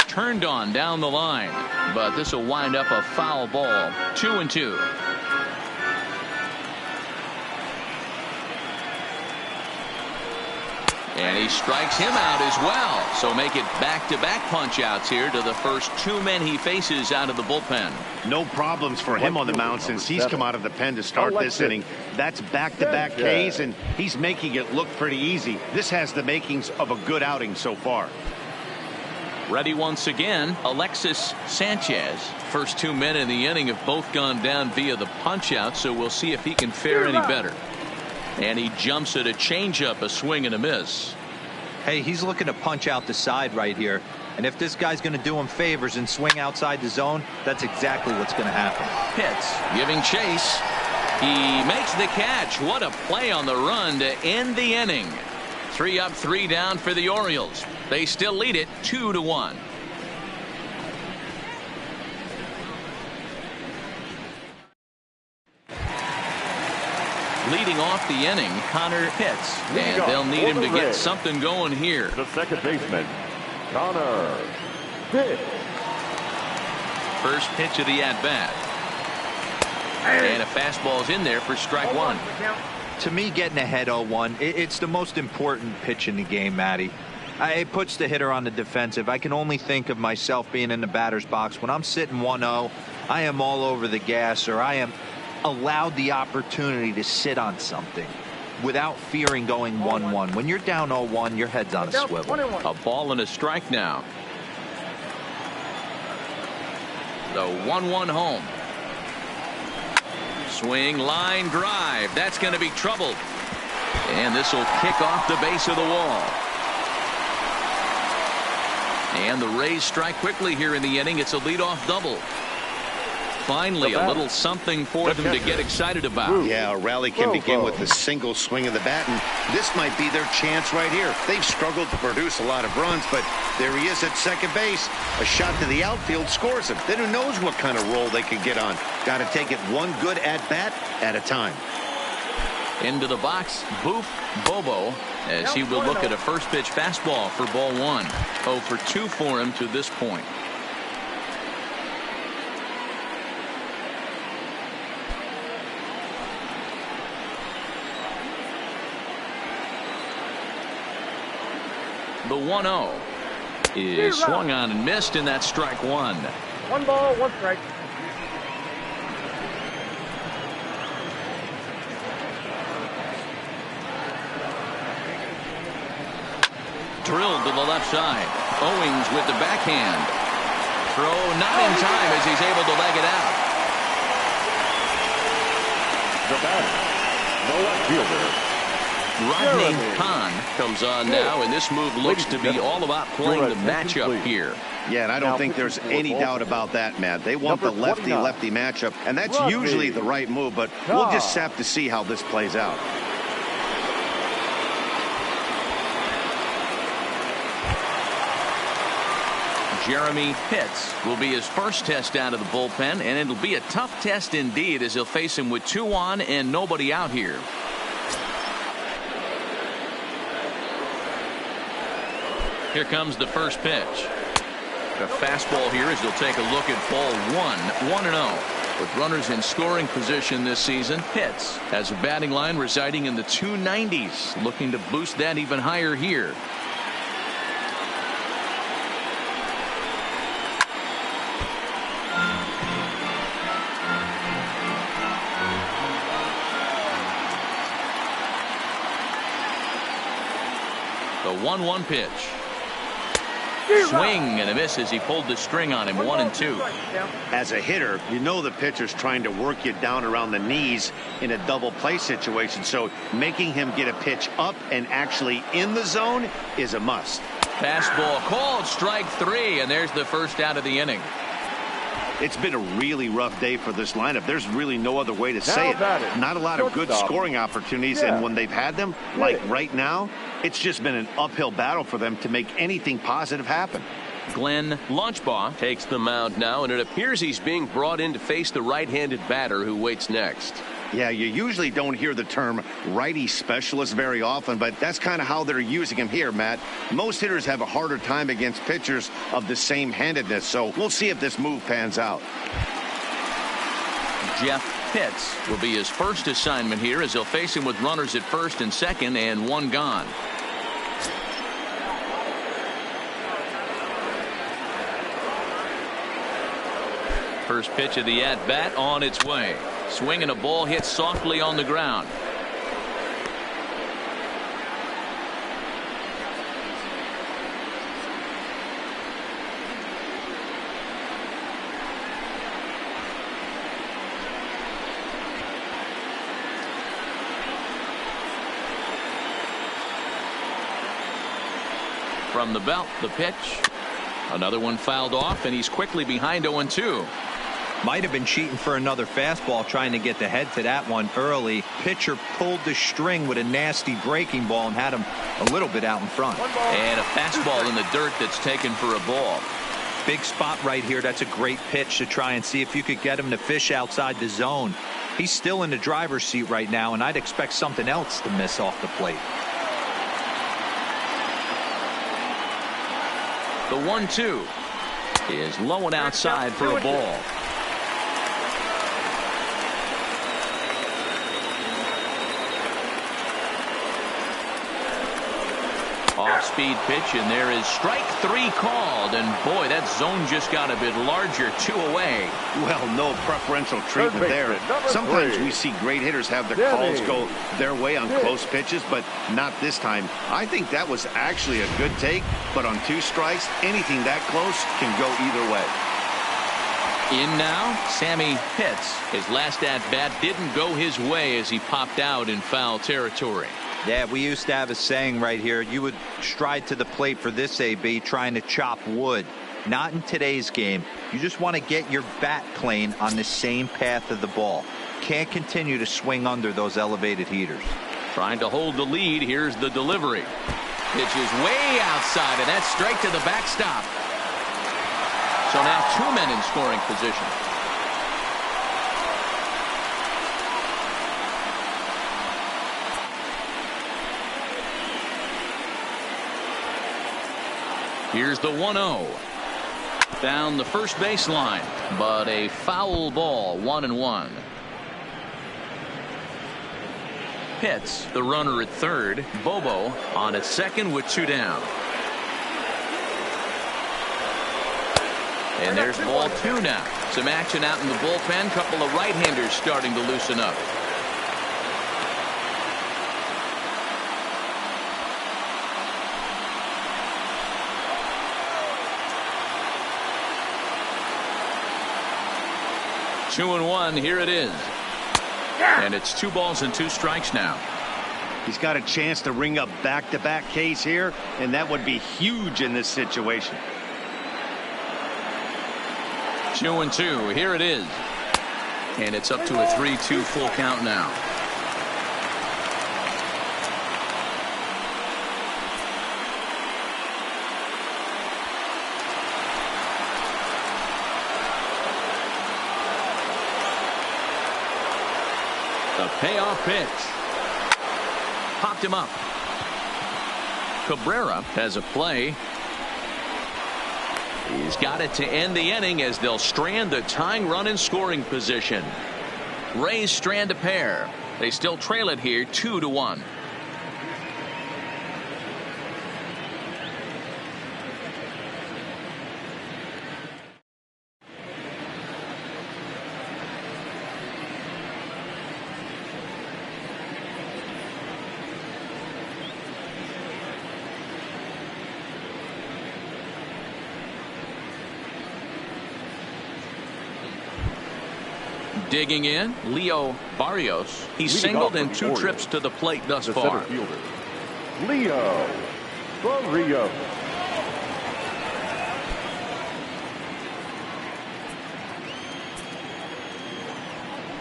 Turned on down the line, but this will wind up a foul ball. 2-2. And he strikes him out as well. So make it back-to-back punch-outs here to the first 2 men he faces out of the bullpen. No problems for him on the mound since he's come out of the pen to start this inning. That's back-to-back Ks, and he's making it look pretty easy. This has the makings of a good outing so far. Ready once again, Alexis Sanchez. First 2 men in the inning have both gone down via the punch-out, so we'll see if he can fare any better. And he jumps at a changeup, a swing and a miss. Hey, he's looking to punch out the side right here. And if this guy's going to do him favors and swing outside the zone, that's exactly what's going to happen. Pitts giving chase. He makes the catch. What a play on the run to end the inning. 3 up, 3 down for the Orioles. They still lead it 2-1. Leading off the inning, Connor Pitts. And they'll need him to get something going here. The second baseman, Connor Pitts. First pitch of the at-bat. And a fastball's in there for strike 1. To me, getting ahead 0-1, it's the most important pitch in the game, Matty. It puts the hitter on the defensive. I can only think of myself being in the batter's box. When I'm sitting 1-0, I am all over the gas, or I am allowed the opportunity to sit on something without fearing going 1-1. When you're down 0-1, your head's on a swivel. A ball and a strike now. The 1-1 home. Swing, line, drive. That's going to be trouble. And this will kick off the base of the wall. And the Rays strike quickly here in the inning. It's a leadoff double. Finally, a little something for them to get excited about. Yeah, a rally can begin with a single swing of the bat, and this might be their chance right here. They've struggled to produce a lot of runs, but there he is at second base. A shot to the outfield scores him. Then who knows what kind of roll they could get on. Got to take it one good at-bat at a time. Into the box, Boof Bobo, as he will look at a first pitch fastball for ball one. 0 for 2 for him to this point. The 1-0 is swung on and missed, and that's strike one. 1 ball, 1 strike. Drilled to the left side. Owings with the backhand. Throw not in time as he's able to leg it out. The batter, the left fielder, Rodney Kahn comes on now, and this move looks to be all about playing the matchup here. Yeah, and I don't think there's any doubt about that, Matt. They want the lefty-lefty matchup, and that's usually the right move, but we'll just have to see how this plays out. Jeremy Pitts will be his first test out of the bullpen, and it'll be a tough test indeed as he'll face him with 2 on and nobody out here. Here comes the first pitch. A fastball here as he'll take a look at ball 1-0. With runners in scoring position this season, Pitts has a batting line residing in the 290s, looking to boost that even higher here. The 1-1 pitch. Swing and a miss as he pulled the string on him. 1-2. As a hitter, you know the pitcher's trying to work you down around the knees in a double play situation, so making him get a pitch up and actually in the zone is a must. Fastball called, strike 3, and there's the first out of the inning. It's been a really rough day for this lineup. There's really no other way to say it. Not a lot of good scoring opportunities, and when they've had them, like right now, it's just been an uphill battle for them to make anything positive happen. Glenn Launchbaugh takes the mound now, and it appears he's being brought in to face the right-handed batter who waits next. Yeah, you usually don't hear the term righty specialist very often, but that's kind of how they're using him here, Matt. Most hitters have a harder time against pitchers of the same handedness, so we'll see if this move pans out. Jeff Pitts will be his first assignment here as he'll face him with runners at first and second and 1 gone. First pitch of the at-bat on its way. Swing and a ball hit softly on the ground. From the belt, the pitch. Another one fouled off, and he's quickly behind 0-2. Might have been cheating for another fastball, trying to get the head to that one early. Pitcher pulled the string with a nasty breaking ball and had him a little bit out in front. And a fastball in the dirt that's taken for a ball. Big spot right here. That's a great pitch to try and see if you could get him to fish outside the zone. He's still in the driver's seat right now, and I'd expect something else to miss off the plate. The 1-2 is low and outside for a ball. Off-speed pitch, and there is strike 3 called, and boy, that zone just got a bit larger. 2 away. Well, no preferential treatment there. Sometimes we see great hitters have their calls go their way on close pitches, but not this time. I think that was actually a good take, but on 2 strikes, anything that close can go either way. In now, Sammy Pitts. His last at-bat didn't go his way as he popped out in foul territory. Yeah, we used to have a saying right here. You would stride to the plate for this AB, trying to chop wood. Not in today's game. You just want to get your bat plane on the same path of the ball. Can't continue to swing under those elevated heaters. Trying to hold the lead. Here's the delivery. Pitch is way outside, and that's straight to the backstop. So now 2 men in scoring position. Here's the 1-0. Down the first baseline, but a foul ball, 1-1. Pitts, the runner at third. Bobo on at second with 2 down. And there's ball 2 now. Some action out in the bullpen. Couple of right-handers starting to loosen up. Two and 1. Here it is. And it's 2 balls and 2 strikes now. He's got a chance to ring up back-to-back Ks here, and that would be huge in this situation. 2 and 2. Here it is. And it's up to a 3-2 full count now. The payoff pitch. Popped him up. Cabrera has a play. He's got it to end the inning as they'll strand the tying run in scoring position. Rays strand a pair. They still trail it here 2-1. Digging in, Leo Barrios. He's singled in 2 trips to the plate thus far. Center fielder, Leo Barrios.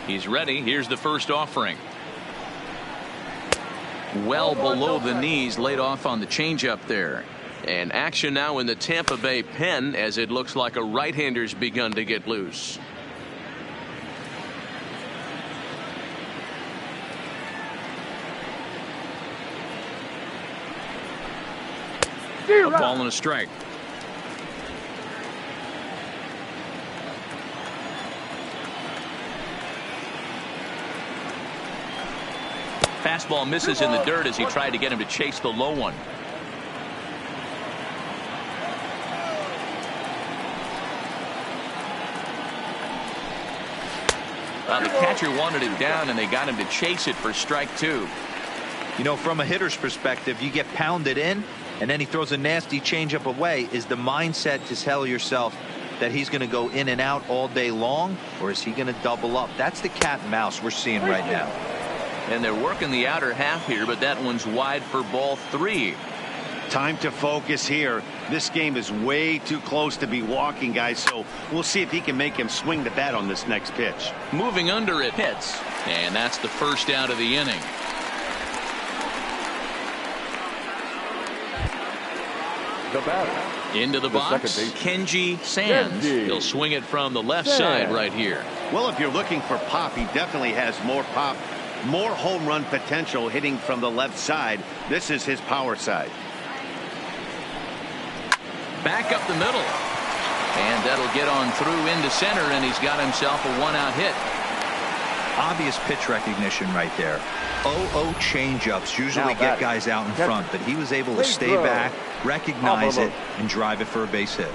He's ready. Here's the first offering. Well below the knees, laid off on the changeup there. And action now in the Tampa Bay pen as it looks like a right-hander's begun to get loose. A ball and a strike. Fastball misses in the dirt as he tried to get him to chase the low one. Well, the catcher wanted it down and they got him to chase it for strike 2. You know, from a hitter's perspective, you get pounded in and then he throws a nasty changeup away. Is the mindset to tell yourself that he's going to go in and out all day long, or is he going to double up? That's the cat and mouse we're seeing right now. And they're working the outer half here, but that one's wide for ball 3. Time to focus here. This game is way too close to be walking, guys, so we'll see if he can make him swing the bat on this next pitch. Moving under it, hits, and that's the first out of the inning. The batter. Into the box, Kenji Sands. He'll swing it from the left side right here. Well, if you're looking for pop, he definitely has more pop, more home run potential hitting from the left side. This is his power side. Back up the middle. And that'll get on through into center, and he's got himself a 1-out hit. Obvious pitch recognition right there. 0-0 changeups usually get guys out in front, but he was able to stay back, recognize it, and drive it for a base hit.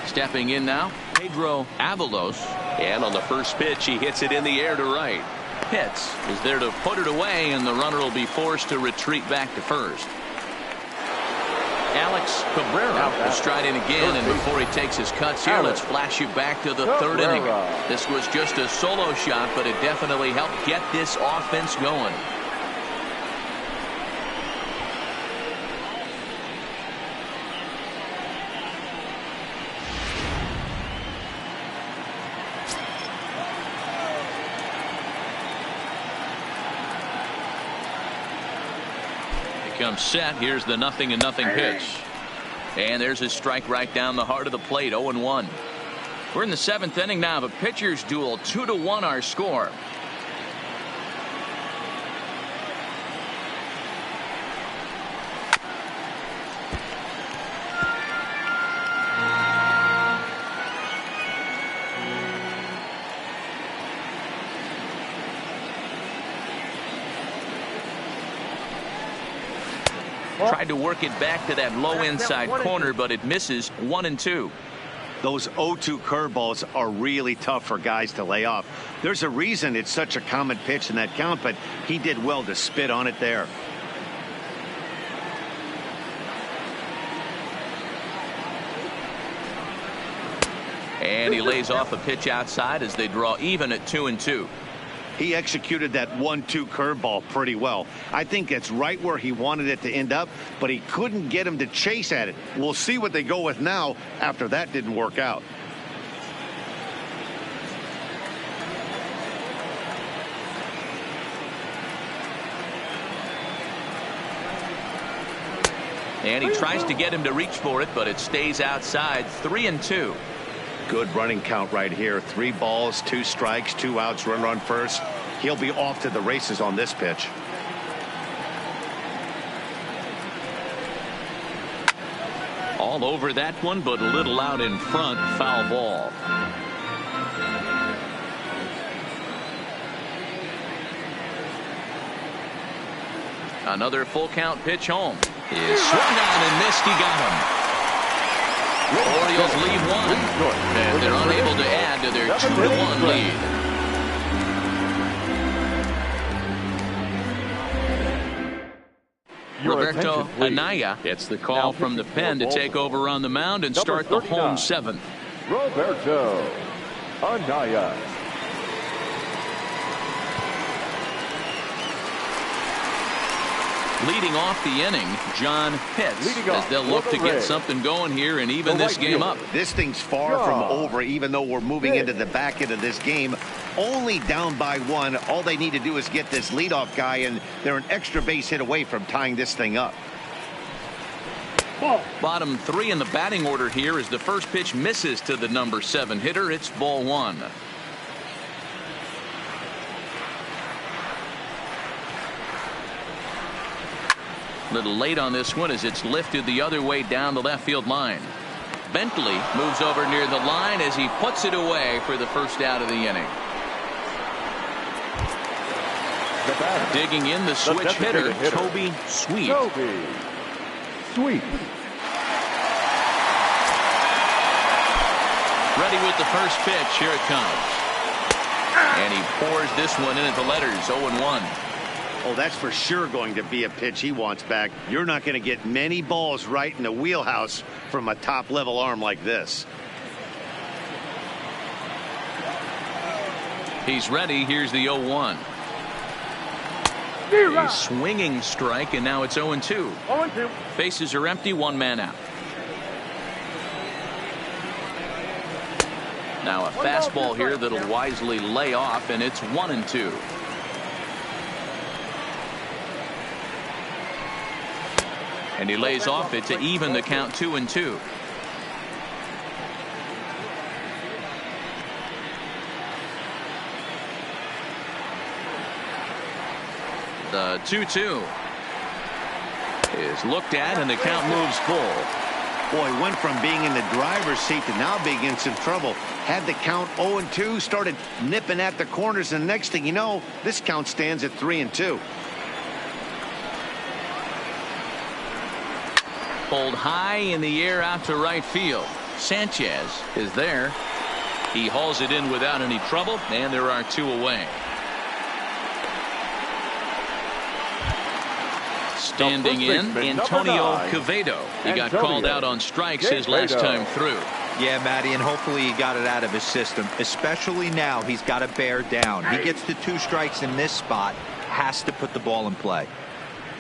Stepping in now, Pedro Avalos. And on the first pitch, he hits it in the air to right. Pitts is there to put it away, and the runner will be forced to retreat back to first. Alex Cabrera will stride in again, and before he takes his cuts here, let's flash you back to the third inning. This was just a solo shot, but it definitely helped get this offense going. Comes set. Here's the 0-0 pitch. And there's his strike right down the heart of the plate. 0-1. We're in the 7th inning now of a pitcher's duel. 2-1 our score. Tried to work it back to that low inside corner, but it misses. 1-2. Those 0-2 curveballs are really tough for guys to lay off. There's a reason it's such a common pitch in that count, but he did well to spit on it there. And he lays off a pitch outside as they draw even at 2-2. He executed that 1-2 curveball pretty well. I think it's right where he wanted it to end up, but he couldn't get him to chase at it. We'll see what they go with now after that didn't work out. And he tries to get him to reach for it, but it stays outside. 3-2. Good running count right here. 3 balls, 2 strikes, 2 outs, runner on first. He'll be off to the races on this pitch. All over that one, but a little out in front. Foul ball. Another full count pitch home. Is swung on and missed. He got him. Orioles lead 1, and they're unable to add to their 2-1 lead. Roberto Anaya gets the call from the pen to take over on the mound and start the home 7th. Roberto Anaya. Leading off the inning, John Pitts, as they'll look to get something going here and even this game up. This thing's far from over, even though we're moving into the back end of this game. Only down by 1. All they need to do is get this leadoff guy, and they're an extra base hit away from tying this thing up. Bottom 3 in the batting order here as the first pitch misses to the number 7 hitter. It's ball 1. Little late on this one as it's lifted the other way down the left field line. Bentley moves over near the line as he puts it away for the first out of the inning. Digging in the switch hitter, Toby Sweet. Ready with the first pitch. Here it comes. And he pours this one in at the letters. 0-1. Oh, that's for sure going to be a pitch he wants back. You're not going to get many balls right in the wheelhouse from a top-level arm like this. He's ready. Here's the 0-1. A swinging strike, and now it's 0-2. 0-2. Bases are empty. 1 man out. Now a fastball here that'll wisely lay off, and it's 1-2. And he lays off it to even the count. 2-2. The 2-2 is looked at, and the count moves full. Boy, went from being in the driver's seat to now being in some trouble. Had the count 0-2, started nipping at the corners, and the next thing you know, this count stands at 3-2. Pulled high in the air out to right field. Sanchez is there. He hauls it in without any trouble, and there are 2 away. Standing in, Antonio Quevedo. He got called out on strikes his last time through. Yeah, Matty, and hopefully he got it out of his system. Especially now, he's got to bear down. He gets to 2 strikes in this spot, has to put the ball in play.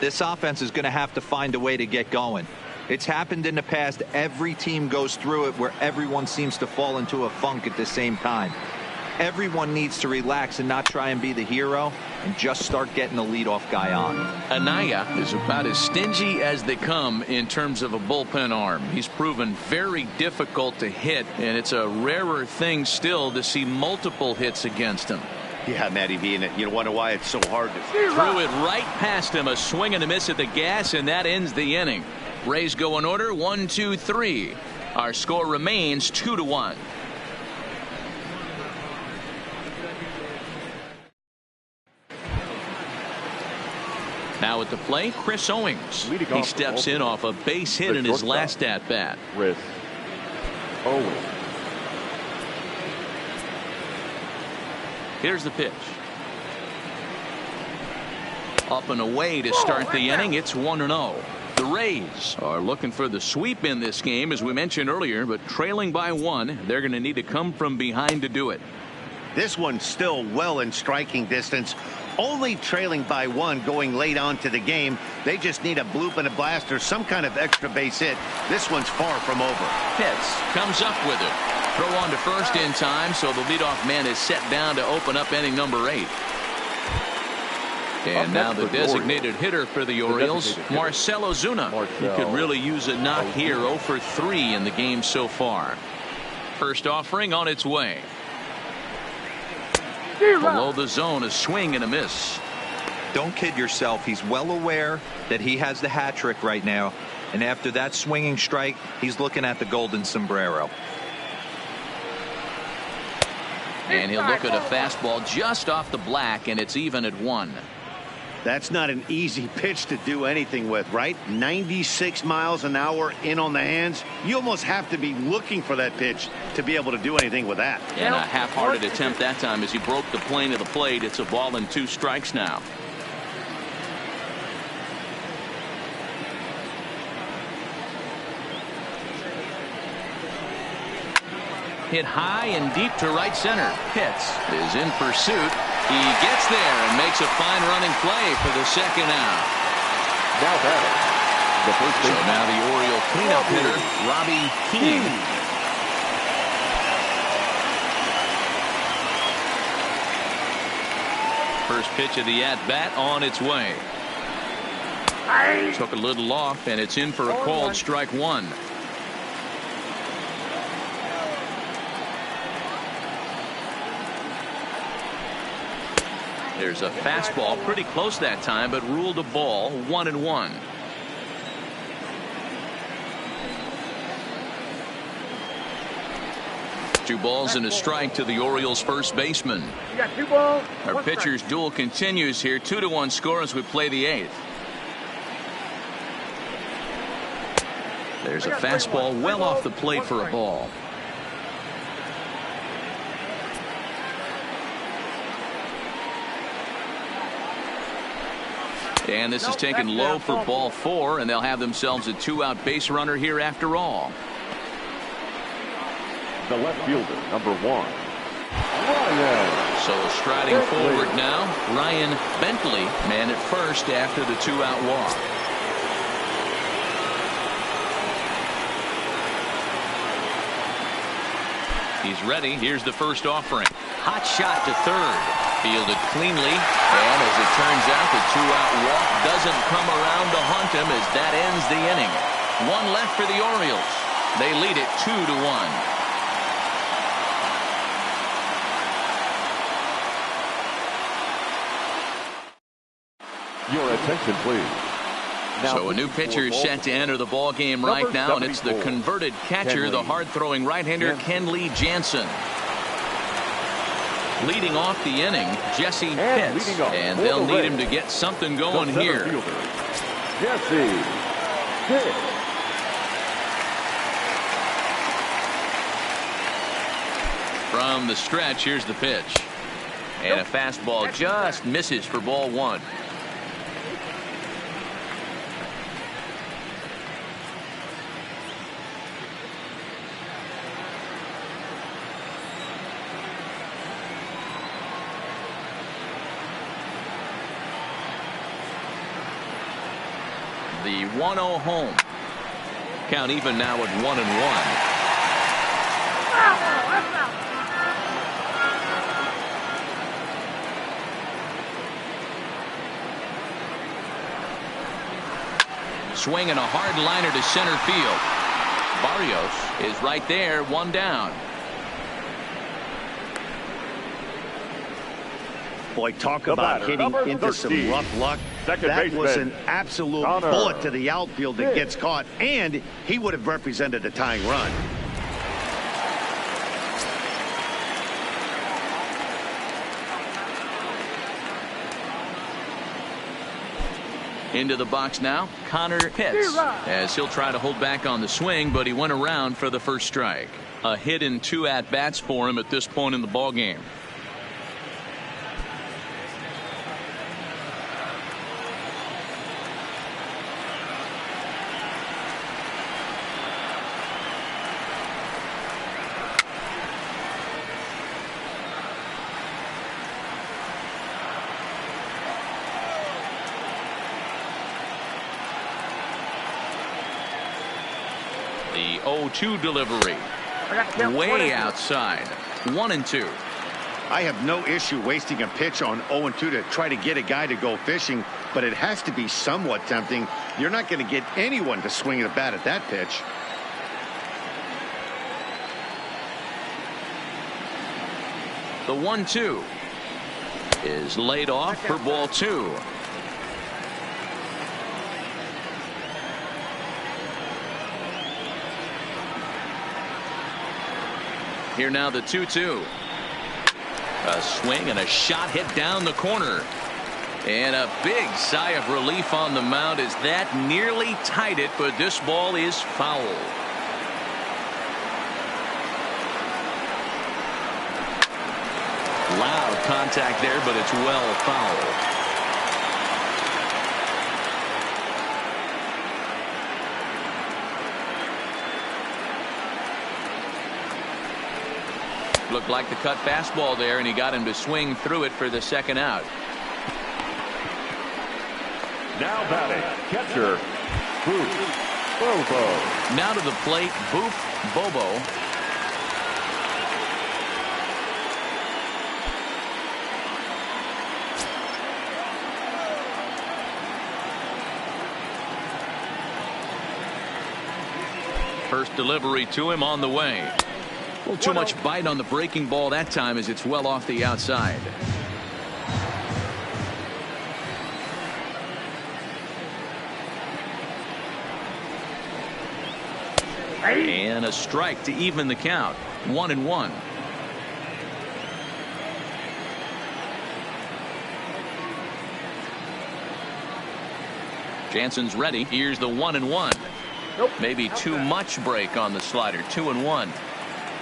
This offense is going to have to find a way to get going. It's happened in the past. Every team goes through it where everyone seems to fall into a funk at the same time. Everyone needs to relax and not try and be the hero and just start getting the leadoff guy on. Anaya is about as stingy as they come in terms of a bullpen arm. He's proven very difficult to hit, and it's a rarer thing still to see multiple hits against him. Yeah, Matty V, and you wonder why it's so hard to threw it right past him. A swing and a miss at the gas, and that ends the inning. Rays go in order 1, 2, 3. Our score remains 2-1. Now at the plate, Chris Owings. He steps in off a base hit in his last at bat. Chris Owings. Here's the pitch. Up and away to start the inning. It's 1-0. The Rays are looking for the sweep in this game, as we mentioned earlier, but trailing by 1. They're going to need to come from behind to do it. This one's still well in striking distance. Only trailing by 1 going late on to the game. They just need a bloop and a blast or some kind of extra base hit. This one's far from over. Pitts comes up with it. Throw on to first in time, so the leadoff man is set down to open up inning number 8. And now the designated hitter for the Orioles, Marcell Ozuna. He could really use a knock here. 0 for 3 in the game so far. First offering on its way. Below the zone, a swing and a miss. Don't kid yourself. He's well aware that he has the hat trick right now. And after that swinging strike, he's looking at the golden sombrero. And he'll look at a fastball just off the black, and it's even at 1. That's not an easy pitch to do anything with, right? 96 miles an hour in on the hands. You almost have to be looking for that pitch to be able to do anything with that. And a half-hearted attempt that time as he broke the plane of the plate. It's a ball and 2 strikes now. Hit high and deep to right center. Pitts is in pursuit. He gets there and makes a fine running play for the second out. Now batting, the first So baseman. now the Oriole cleanup hitter, Robbie King. First pitch of the at-bat on its way. Took a little off, and it's in for a called strike 1. There's a fastball pretty close that time, but ruled a ball. 1-1. Two balls and a strike to the Orioles first baseman. You got 2 balls. Our 1 strike. pitcher's duel continues here. 2-1 score as we play the 8th. There's a fastball well off the plate for a ball. And this is taken low for ball 4, and they'll have themselves a 2-out base runner here after all. The left fielder, number 1, Ryan. So striding forward now, Ryan Bentley, man at first after the 2-out walk. He's ready. Here's the first offering. Hot shot to third. Fielded cleanly. And as it turns out, the 2-out walk doesn't come around to haunt him as that ends the inning. 1 left for the Orioles. They lead it 2-1. Your attention, please. So a new pitcher is set to enter the ball game right now, and it's the converted catcher, the hard-throwing right-hander Kenley Jansen. Leading off the inning, Jesse Pitts, and they'll need him to get something going here. Jesse Pitts. From the stretch, here's the pitch. And a fastball just misses for ball 1. The 1-0 home. Count even now at 1-1. Swinging a hard liner to center field. Barrios is right there, one down. Boy, talk about hitting into some rough luck. That was an absolute bullet to the outfield that gets caught, and he would have represented a tying run. Into the box now, Connor Pitts, as he'll try to hold back on the swing, but he went around for the first strike. A hit in 2 at-bats for him at this point in the ballgame. The 0-2 delivery. Way outside. 1-2. I have no issue wasting a pitch on 0-2 to try to get a guy to go fishing, but it has to be somewhat tempting. You're not going to get anyone to swing at a bat at that pitch. The 1-2 is laid off for ball 2. Here now the 2-2. A swing and a shot hit down the corner. And a big sigh of relief on the mound as that nearly tied it, but this ball is foul. Loud contact there, but it's well foul. Looked like the cut fastball there, and he got him to swing through it for the second out. Now batting, catcher, Boof Bobo. Now to the plate, Boof Bobo. First delivery to him on the way. A little too much bite on the breaking ball that time as it's well off the outside. And a strike to even the count. 1-1. Jansen's ready. Here's the 1-1. Maybe too much break on the slider. 2-1.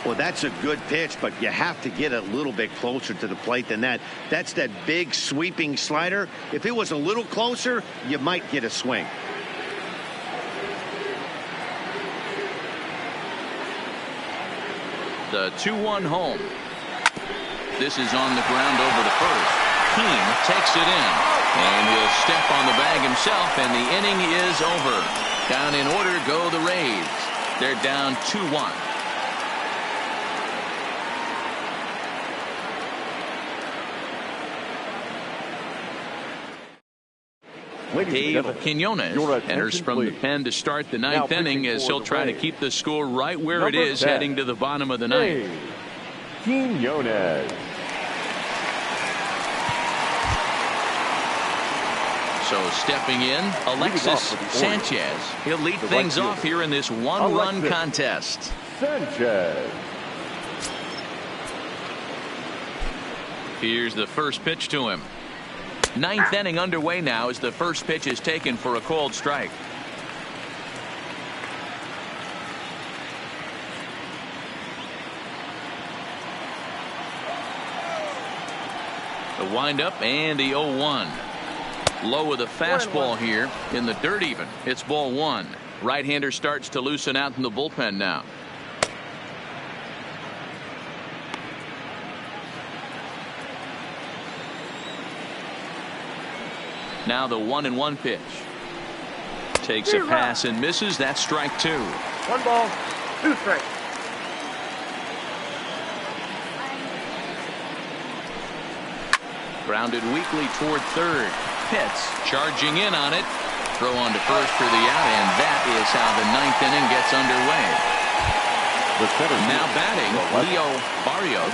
Well, that's a good pitch, but you have to get a little bit closer to the plate than that. That's that big sweeping slider. If it was a little closer, you might get a swing. The 2-1 home. This is on the ground over the first. Keane takes it in, and he'll step on the bag himself, and the inning is over. Down in order go the Rays. They're down 2-1. Dave Quinones enters from the pen to start the ninth inning as he'll try to keep the score right where it is heading to the bottom of the ninth. Quinones. So stepping in, Alexis Sanchez. He'll lead things off here in this one-run contest. Sanchez. Here's the first pitch to him. Ninth inning underway now as the first pitch is taken for a called strike. The windup and the 0-1. Low with a fastball here in the dirt even. It's ball 1. Right-hander starts to loosen out in the bullpen now. Now the 1-1 pitch. Takes a pass and misses. That's strike 2. 1 ball, 2 strikes. Grounded weakly toward third. Pitts charging in on it. Throw on to first for the out, and that is how the 9th inning gets underway. Now batting, Leo Barrios.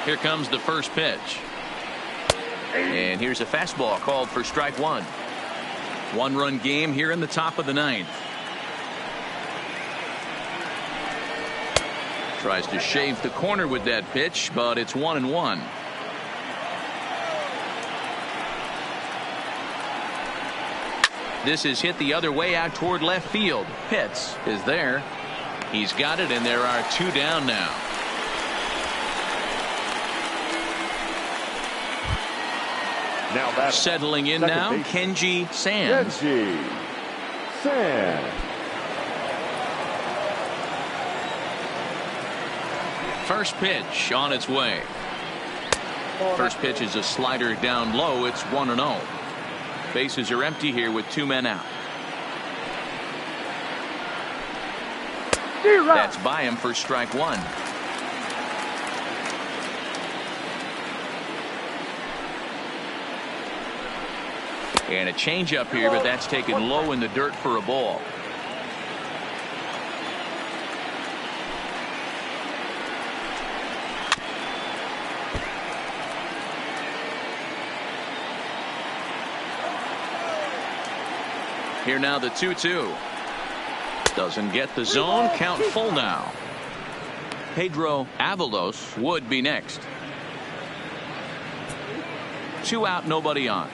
Here comes the first pitch. And here's a fastball called for strike 1. 1-run game here in the top of the 9th. Tries to shave the corner with that pitch, but it's 1-1. This is hit the other way out toward left field. Pitts is there. He's got it, and there are 2 down now. Settling in now, Kenji Sands. First pitch on its way. First pitch is a slider down low. It's 1-0. Bases are empty here with 2 men out. That's by him for strike 1. And a changeup here, but that's taken low in the dirt for a ball. Here now the 2-2. Doesn't get the zone. Count full now. Pedro Avalos would be next. 2 out, nobody on.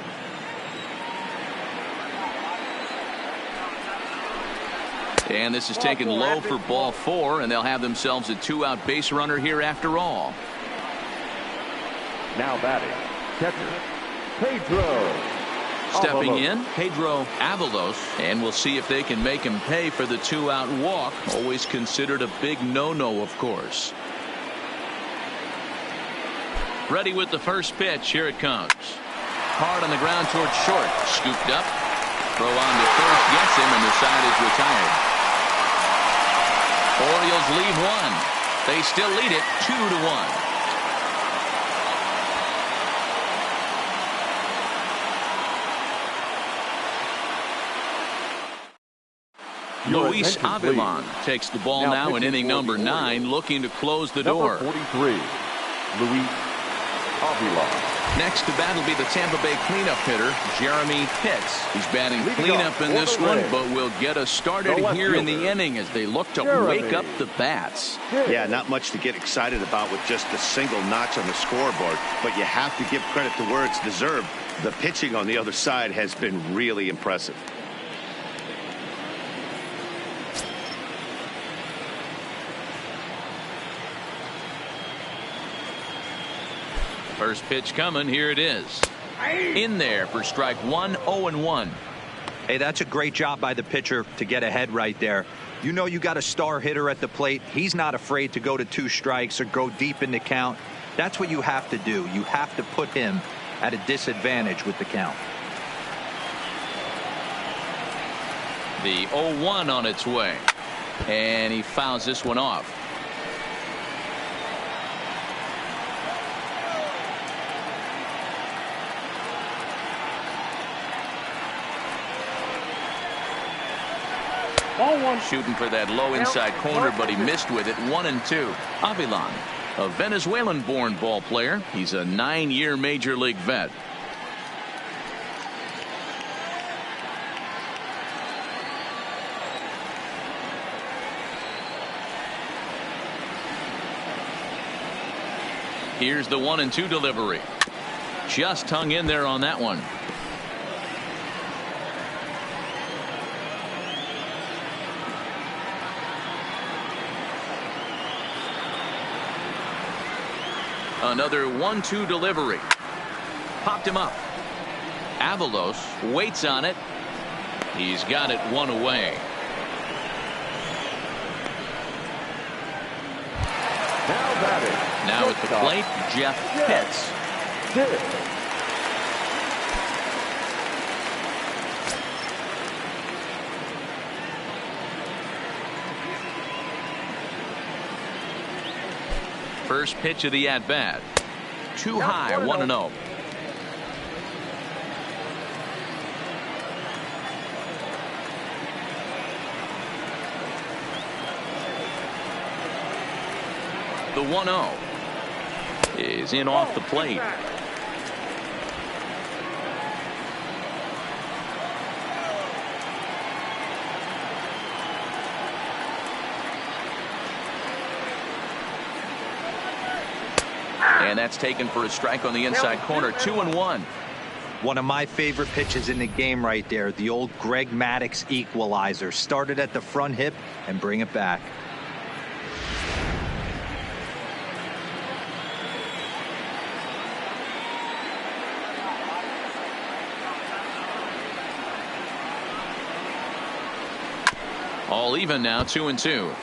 And this is taken low for ball 4, and they'll have themselves a 2-out base runner here after all. Now batting, catcher, Pedro. Stepping in, Pedro Avalos, and we'll see if they can make him pay for the 2-out walk. Always considered a big no-no, of course. Ready with the first pitch. Here it comes. Hard on the ground towards short. Scooped up. Throw on to first. Gets him, and the side is retired. Orioles lead 1. They still lead it 2-1. Luis Avilan takes the ball now in inning number 9, looking to close the door. Number 43, Luis Avilan. Next to bat will be the Tampa Bay cleanup hitter, Jeremy Pitts. He's batting cleanup in this one, but will get us started here in the inning as they look to wake up the bats. Yeah, not much to get excited about with just a single notch on the scoreboard, but you have to give credit to where it's deserved. The pitching on the other side has been really impressive. First pitch coming. Here it is. In there for strike 1, 0-1. Hey, that's a great job by the pitcher to get ahead right there. You know you got a star hitter at the plate. He's not afraid to go to 2 strikes or go deep in the count. That's what you have to do. You have to put him at a disadvantage with the count. The 0-1 on its way. And he fouls this one off. Ball 1. Shooting for that low inside corner, but he missed with it. 1-2. Avilan, a Venezuelan-born ball player. He's a 9-year major league vet. Here's the 1-2 delivery. Just hung in there on that one. Another 1-2 delivery. Popped him up. Avalos waits on it. He's got it 1 away. Now batting. Now at the plate, Jeff Pitts. 6. First pitch of the at-bat. Too high, 1-0. The 1-0 is in off the plate. And that's taken for a strike on the inside corner. 2-1. One of my favorite pitches in the game right there. The old Greg Maddux equalizer. Started at the front hip and bring it back. All even now, 2-2.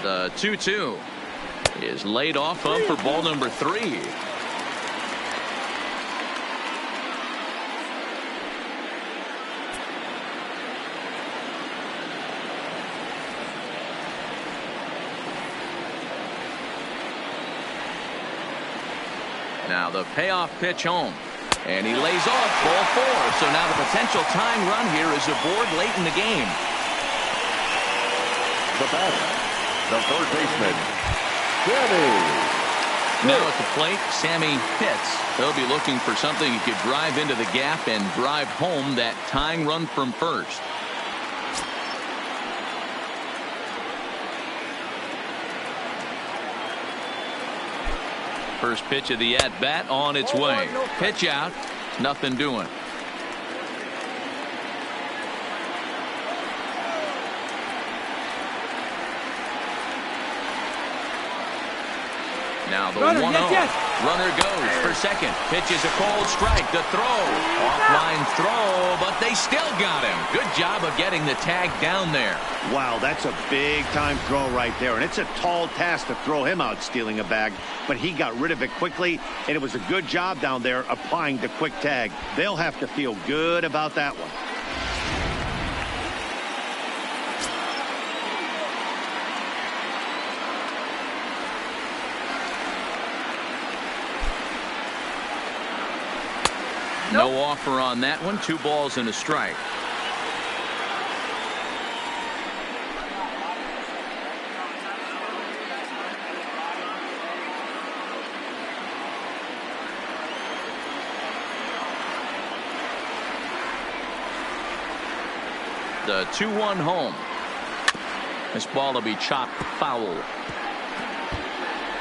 The 2-2 is laid off of for ball number 3. Now the payoff pitch home, and he lays off ball 4. So now the potential tying run here is aboard late in the game. The batter, the third baseman, Sammy. Now at the plate, Sammy hits. He'll be looking for something he could drive into the gap and drive home that tying run from first. First pitch of the at-bat on its way. Pitch out. Nothing doing. Now the 1-0. Runner goes for second. Pitch is a cold strike. The throw. Offline throw, but they still got him. Good job of getting the tag down there. Wow, that's a big-time throw right there, and it's a tall task to throw him out stealing a bag, but he got rid of it quickly, and it was a good job down there applying the quick tag. They'll have to feel good about that one. No offer on that one. 2 balls and a strike. The 2-1 home. This ball will be chopped foul.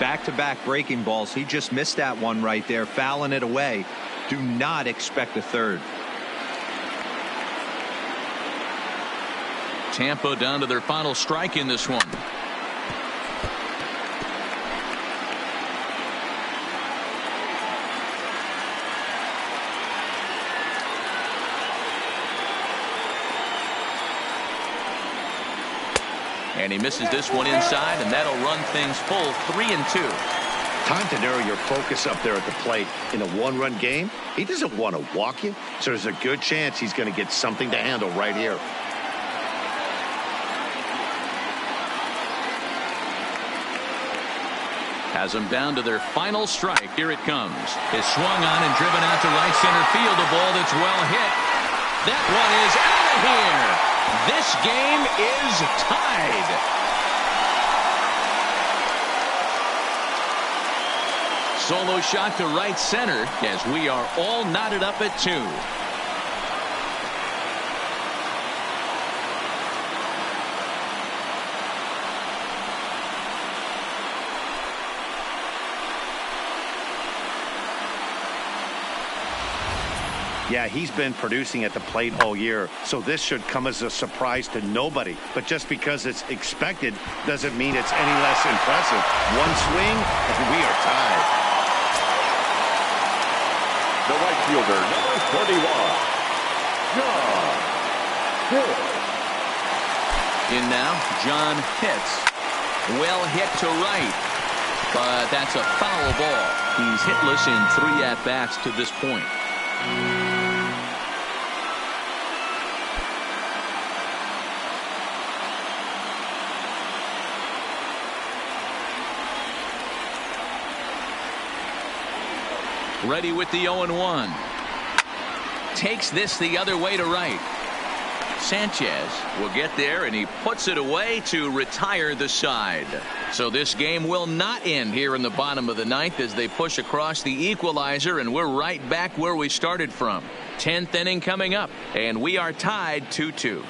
Back-to-back breaking balls. He just missed that one right there, fouling it away. Do not expect a third. Tampa down to their final strike in this one. And he misses this one inside, and that'll run things full 3-2. Time to narrow your focus up there at the plate. In a 1-run game, he doesn't want to walk you, so there's a good chance he's going to get something to handle right here. Has them down to their final strike. Here it comes. Is swung on and driven out to right center field. A ball that's well hit. That one is out of here. This game is tied. Solo shot to right center as we are all knotted up at 2. Yeah, he's been producing at the plate all year, so this should come as a surprise to nobody. But just because it's expected doesn't mean it's any less impressive. One swing, and we are tied. The right fielder, number 31, John. Hitt. In now, John Hitz. Well hit to right. But that's a foul ball. He's hitless in 3 at-bats to this point. Ready with the 0-1. Takes this the other way to right. Sanchez will get there, and he puts it away to retire the side. So this game will not end here in the bottom of the 9th as they push across the equalizer, and we're right back where we started from. 10th inning coming up, and we are tied 2-2.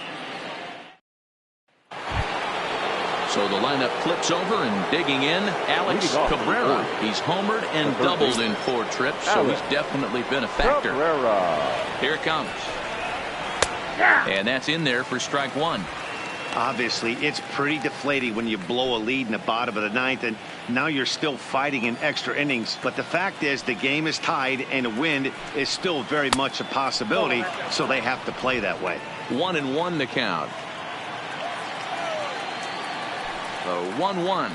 So the lineup flips over, and digging in, Alex Cabrera. He's homered and doubled in 4 trips, so he's definitely been a factor. Here it comes. And that's in there for strike 1. Obviously, it's pretty deflating when you blow a lead in the bottom of the 9th, and now you're still fighting in extra innings. But the fact is, the game is tied, and a win is still very much a possibility, so they have to play that way. 1-1 to count. The 1-1.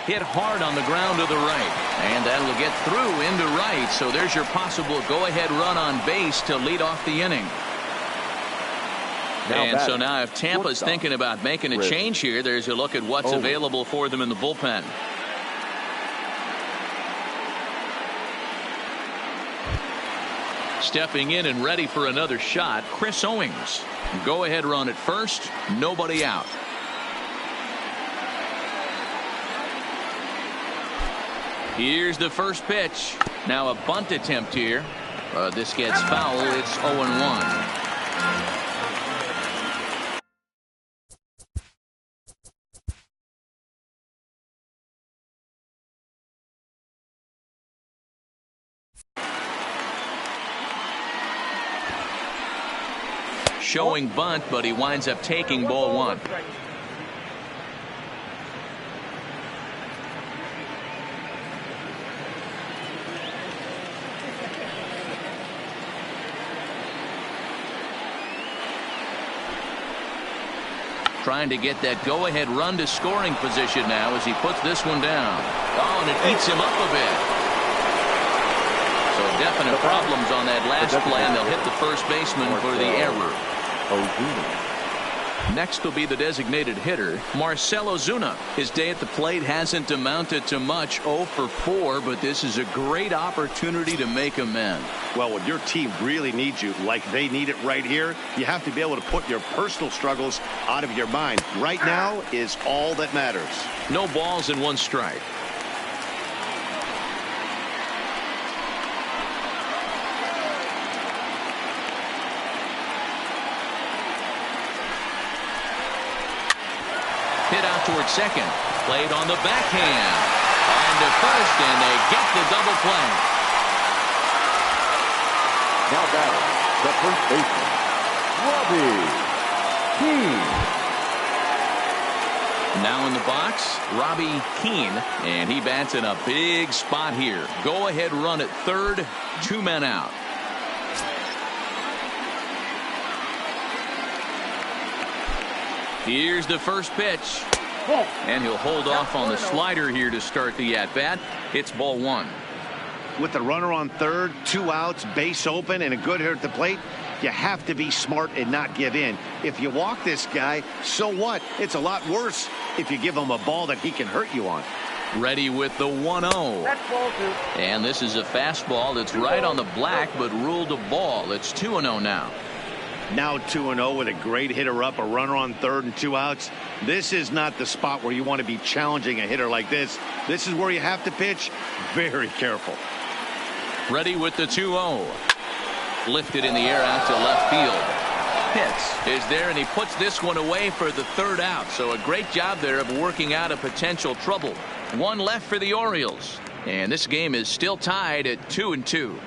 Hit hard on the ground to the right, and that'll get through into right. So there's your possible go-ahead run on base to lead off the inning. And so now if Tampa's thinking about making a change here, there's a look at what's available for them in the bullpen. Stepping in and ready for another shot, Chris Owings. Go-ahead run at first, nobody out. Here's the first pitch. Now a bunt attempt here. This gets foul. It's 0-1. Showing bunt, but he winds up taking ball 1. Trying to get that go-ahead run to scoring position now as he puts this one down. Oh, and it eats him up a bit. So definite problems on that last play, and they'll hit the first baseman for the error. Next will be the designated hitter, Marcell Ozuna. His day at the plate hasn't amounted to much, 0 for 4, but this is a great opportunity to make amends. Well, when your team really needs you, like they need it right here, you have to be able to put your personal struggles out of your mind. Right now is all that matters. No balls and 1 strike. Hit out towards second. Played on the backhand. On to first, and they get the double play. Now batting, the first baseman, Robbie Keane. Now in the box, Robbie Keane, and he bats in a big spot here. Go ahead run at third, 2 men out. Here's the first pitch. And he'll hold off on the slider here to start the at-bat. It's ball 1. With the runner on third, 2 outs, base open, and a good hitter at the plate, you have to be smart and not give in. If you walk this guy, so what? It's a lot worse if you give him a ball that he can hurt you on. Ready with the 1-0. And this is a fastball that's right on the black, but ruled a ball. It's 2-0 now. Now 2-0 with a great hitter up, a runner on third and 2 outs. This is not the spot where you want to be challenging a hitter like this. This is where you have to pitch very careful. Ready with the 2-0. Lifted in the air out to left field. Pitts is there, and he puts this one away for the 3rd out. So a great job there of working out a potential trouble. 1 left for the Orioles. And this game is still tied at 2-2.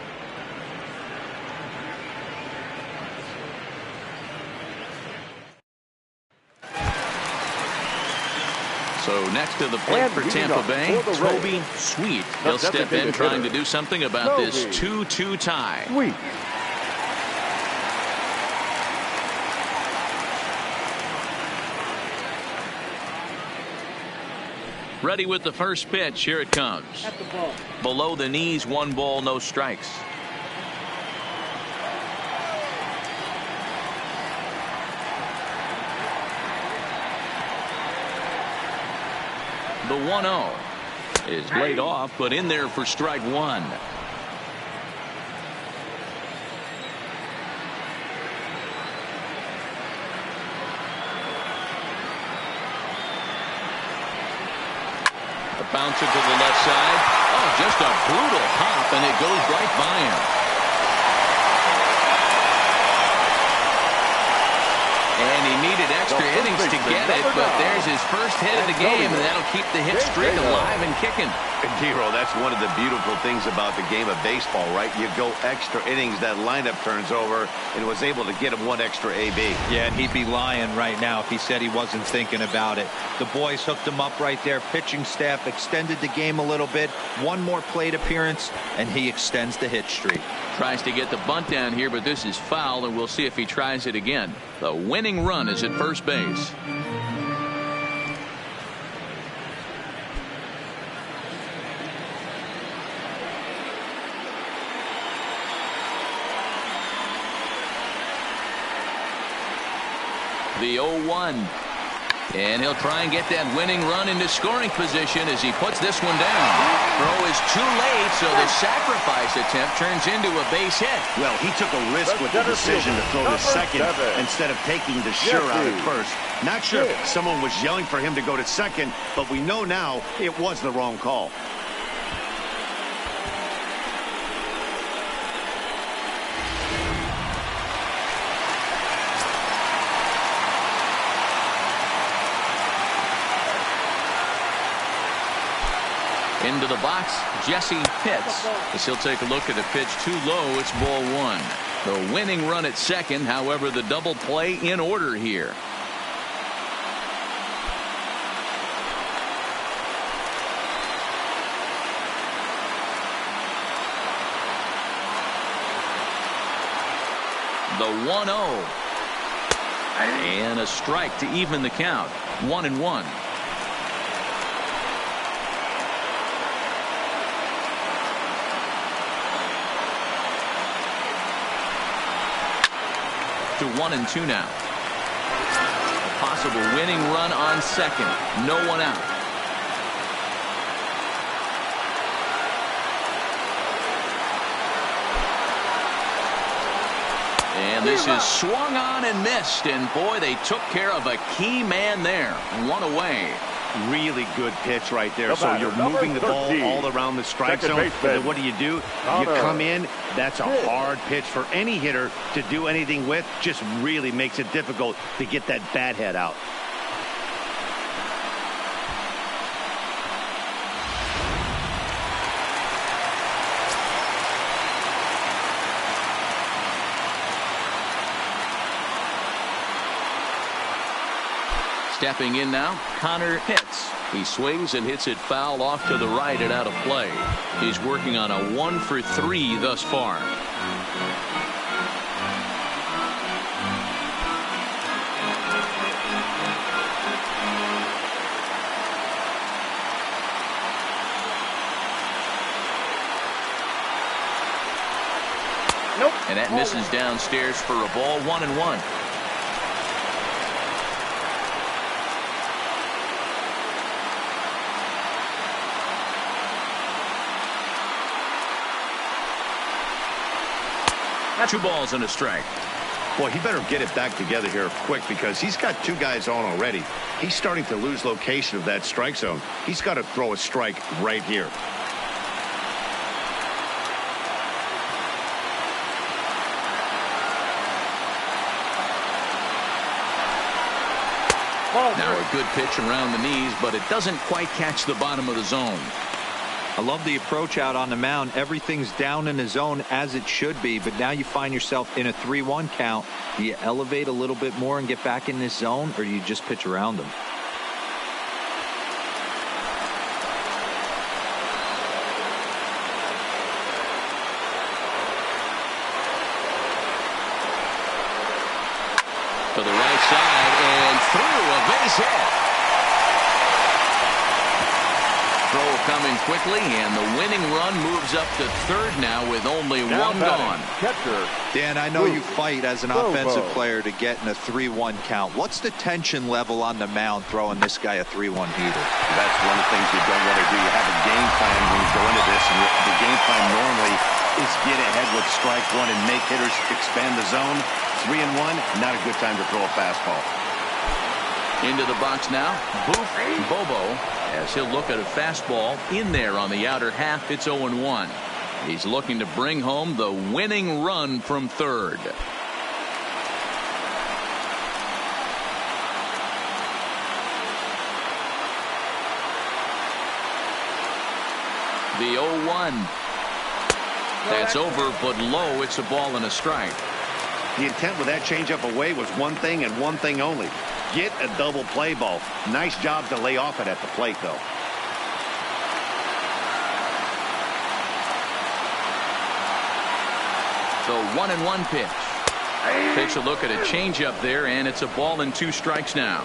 So next to the plate for Tampa Bay, Toby Sweet. He'll step in trying to do something about this 2-2 tie. Sweet. Ready with the first pitch. Here it comes. At the ball. Below the knees, 1 ball, no strikes. The 1-0 is laid off, but in there for strike 1. A bouncer to the left side. Oh, just a brutal pop, and it goes right by him. And he needed extra innings to get it, but there's his first hit of the game, and that'll keep the hit streak alive and kicking. And Dero, that's one of the beautiful things about the game of baseball, right? You go extra innings, that lineup turns over, and was able to get him 1 extra AB. Yeah, and he'd be lying right now if he said he wasn't thinking about it. The boys hooked him up right there. Pitching staff extended the game a little bit. 1 more plate appearance, and he extends the hit streak. Tries to get the bunt down here, but this is foul, and we'll see if he tries it again. The winning run is at first base. The 0-1. And he'll try and get that winning run into scoring position as he puts this one down. Throw is too late, so the sacrifice attempt turns into a base hit. Well, he took a risk with the decision to throw to second instead of taking the sure out at first. Not sure if someone was yelling for him to go to second, but we know now it was the wrong call. Into the box, Jesse hits. As he'll take a look at a pitch too low, it's ball 1. The winning run at second, however, the double play in order here. The 1-0. And a strike to even the count. 1-1. To 1-2 now. A possible winning run on second. No one out. And this is swung on and missed. And boy, they took care of a key man there. 1 away. Really good pitch right there. So you're moving the ball all around the strike zone. And then what do? You come in. That's a hard pitch for any hitter to do anything with. Just really makes it difficult to get that bat head out. Stepping in now, Connor hits. He swings and hits it foul off to the right and out of play. He's working on a 1 for 3 thus far. Nope. And that misses downstairs for a ball. 1-1. Two balls and a strike. Boy, he better get it back together here quick because he's got 2 guys on already. He's starting to lose location of that strike zone. He's got to throw a strike right here. Now a good pitch around the knees, but it doesn't quite catch the bottom of the zone. I love the approach out on the mound. Everything's down in the zone as it should be, but now you find yourself in a 3-1 count. Do you elevate a little bit more and get back in this zone, or do you just pitch around them? To the right side and through, a base hit. throw coming quickly, and the winning run moves up to third now with only one gone. Catcher. Dan, I know you fight as an offensive player to get in a 3-1 count. What's the tension level on the mound throwing this guy a 3-1 heater? That's one of the things you don't want to do. You have a game plan when you go into this, and the game plan normally is get ahead with strike one and make hitters expand the zone. 3-1, not a good time to throw a fastball. Into the box now, Bobo, as he'll look at a fastball in there on the outer half. It's 0-1. He's looking to bring home the winning run from third. The 0-1. That's over, but low. It's a ball and a strike. The intent with that changeup away was one thing and one thing only. Get a double play ball. Nice job to lay off it at the plate, though. So 1-1 pitch. Takes a look at a changeup there, and it's a ball and 2 strikes now.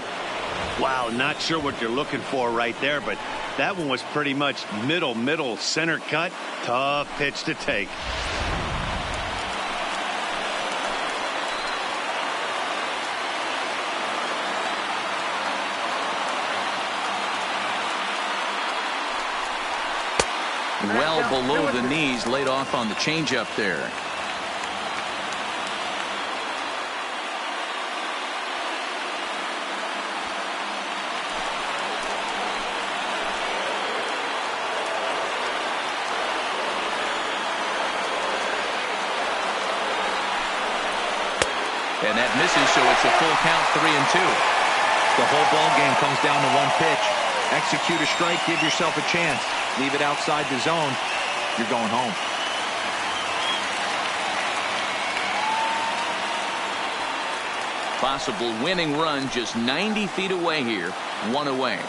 Wow, not sure what you're looking for right there, but that one was pretty much middle center cut. Tough pitch to take. Well below the knees, laid off on the changeup there. And that misses, so it's a full count, 3-2. The whole ball game comes down to one pitch. Execute a strike, give yourself a chance. Leave it outside the zone, you're going home. Possible winning run just 90 feet away here. 1 away.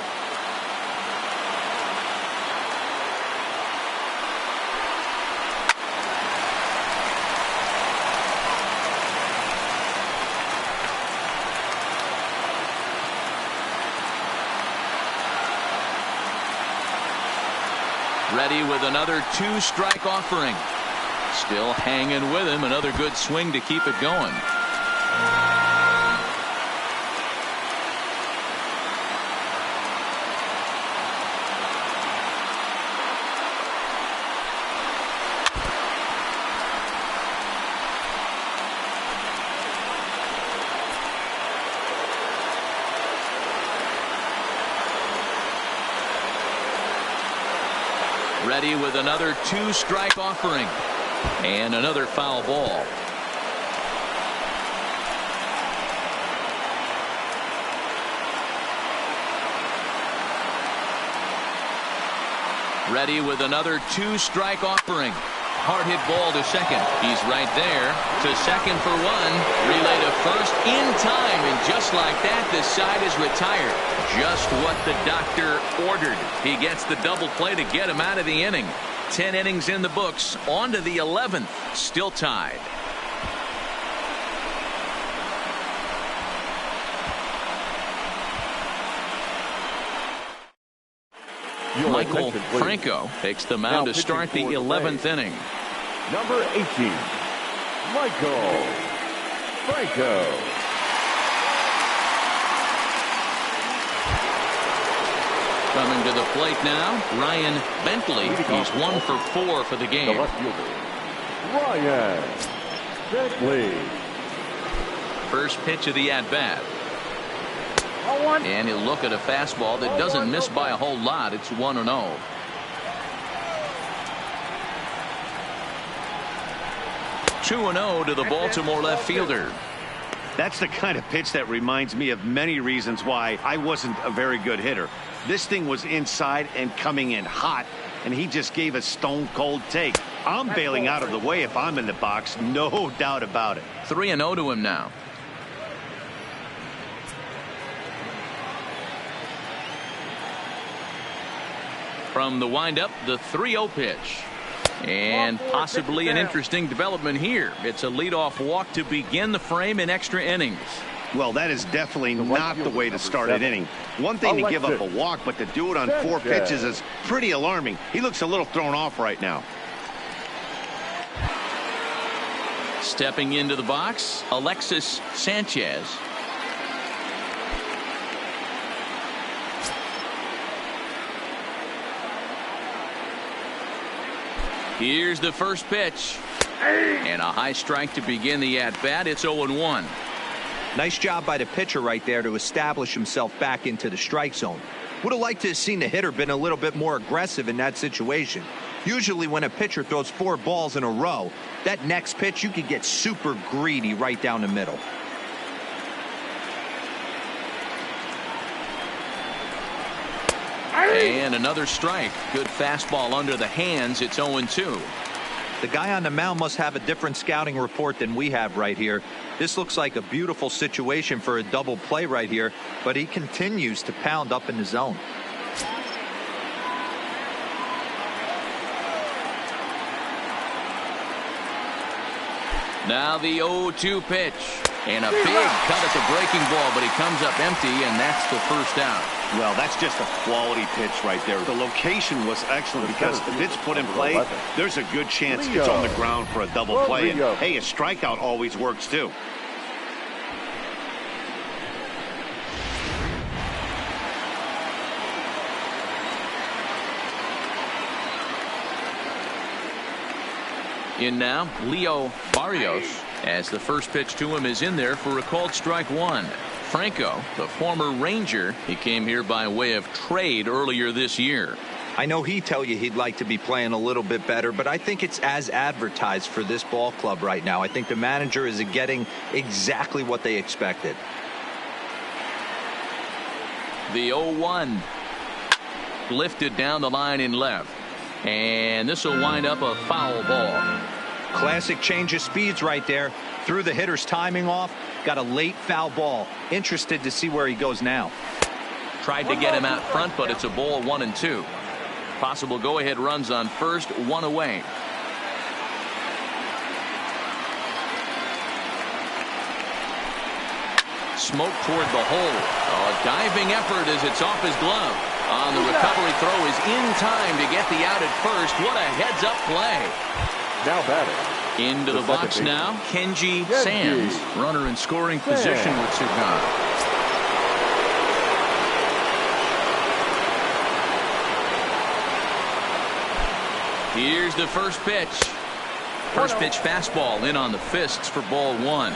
Ready with another 2-strike offering. Still hanging with him. Another good swing to keep it going. Ready with another 2-strike offering. And another foul ball. Ready with another 2-strike offering. Hard hit ball to second. He's right there to second for 1. Relay to first in time, and just like that, the side is retired. Just what the doctor ordered. He gets the double play to get him out of the inning. 10 innings in the books. On to the 11th. Still tied. Michael Franco takes the mound to start the 11th inning. Number 18, Michael Franco. Coming to the plate now, Ryan Bentley. He's 1 for 4 for the game. The left fielder, Ryan Bentley. First pitch of the at-bat. And he'll look at a fastball that doesn't miss by a whole lot. It's 1-0. Two and 0 to the Baltimore left fielder. That's the kind of pitch that reminds me of many reasons why I wasn't a very good hitter. This thing was inside and coming in hot, and he just gave a stone cold take. I'm bailing out of the way if I'm in the box, no doubt about it. 3-0 to him now. From the windup, the 3-0 pitch. And possibly an interesting development here. It's a leadoff walk to begin the frame in extra innings. Well, that is definitely not the way to start an inning. One thing to give up a walk, but to do it on 4 pitches is pretty alarming. He looks a little thrown off right now. Stepping into the box, Alexis Sanchez. Here's the first pitch. And a high strike to begin the at-bat. It's 0-1. Nice job by the pitcher right there to establish himself back into the strike zone. Would have liked to have seen the hitter been a little bit more aggressive in that situation. Usually when a pitcher throws 4 balls in a row, that next pitch you could get super greedy right down the middle. And another strike. Good fastball under the hands. It's 0-2. The guy on the mound must have a different scouting report than we have right here. This looks like a beautiful situation for a double play right here, but he continues to pound up in the zone. Now the 0-2 pitch. And a big cut at the breaking ball, but he comes up empty, and that's the first out. Well, that's just a quality pitch right there. The location was excellent because if it's put in play, there's a good chance it's on the ground for a double play. And, hey, a strikeout always works, too. In now, Leo Barrios, as the first pitch to him is in there for a called strike 1. Franco, the former Ranger, he came here by way of trade earlier this year. I know he'd tell you he'd like to be playing a little bit better, but I think it's as advertised for this ball club right now. I think the manager is getting exactly what they expected. The 0-1 lifted down the line in left. And this will wind up a foul ball. Classic change of speeds right there. Threw the hitter's timing off. Got a late foul ball. Interested to see where he goes now. Tried to get him out front, but it's a ball 1-2. Possible go-ahead runs on first, 1 away. Smoke toward the hole. A diving effort as it's off his glove. On the recovery throw is in time to get the out at first. What a heads-up play. Now batting. Into the box now, Kenji Sands. Runner in scoring position with two gone. Here's the first pitch. First pitch fastball in on the fists for ball 1.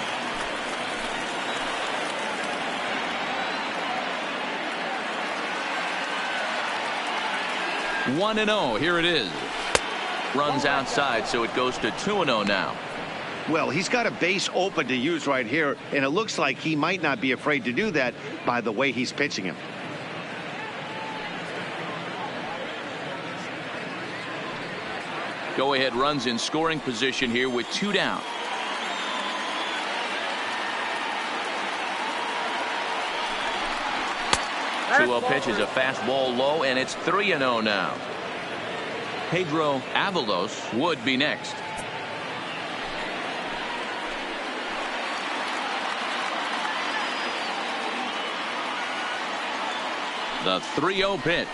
One and 0. Here it is. Runs outside, so it goes to 2-0 now. Well, he's got a base open to use right here, and it looks like he might not be afraid to do that by the way he's pitching him. Go ahead runs in scoring position here with 2 down. The 2-0 pitch is a fastball low, and it's 3-0 now. Pedro Avalos would be next. The 3-0 pitch.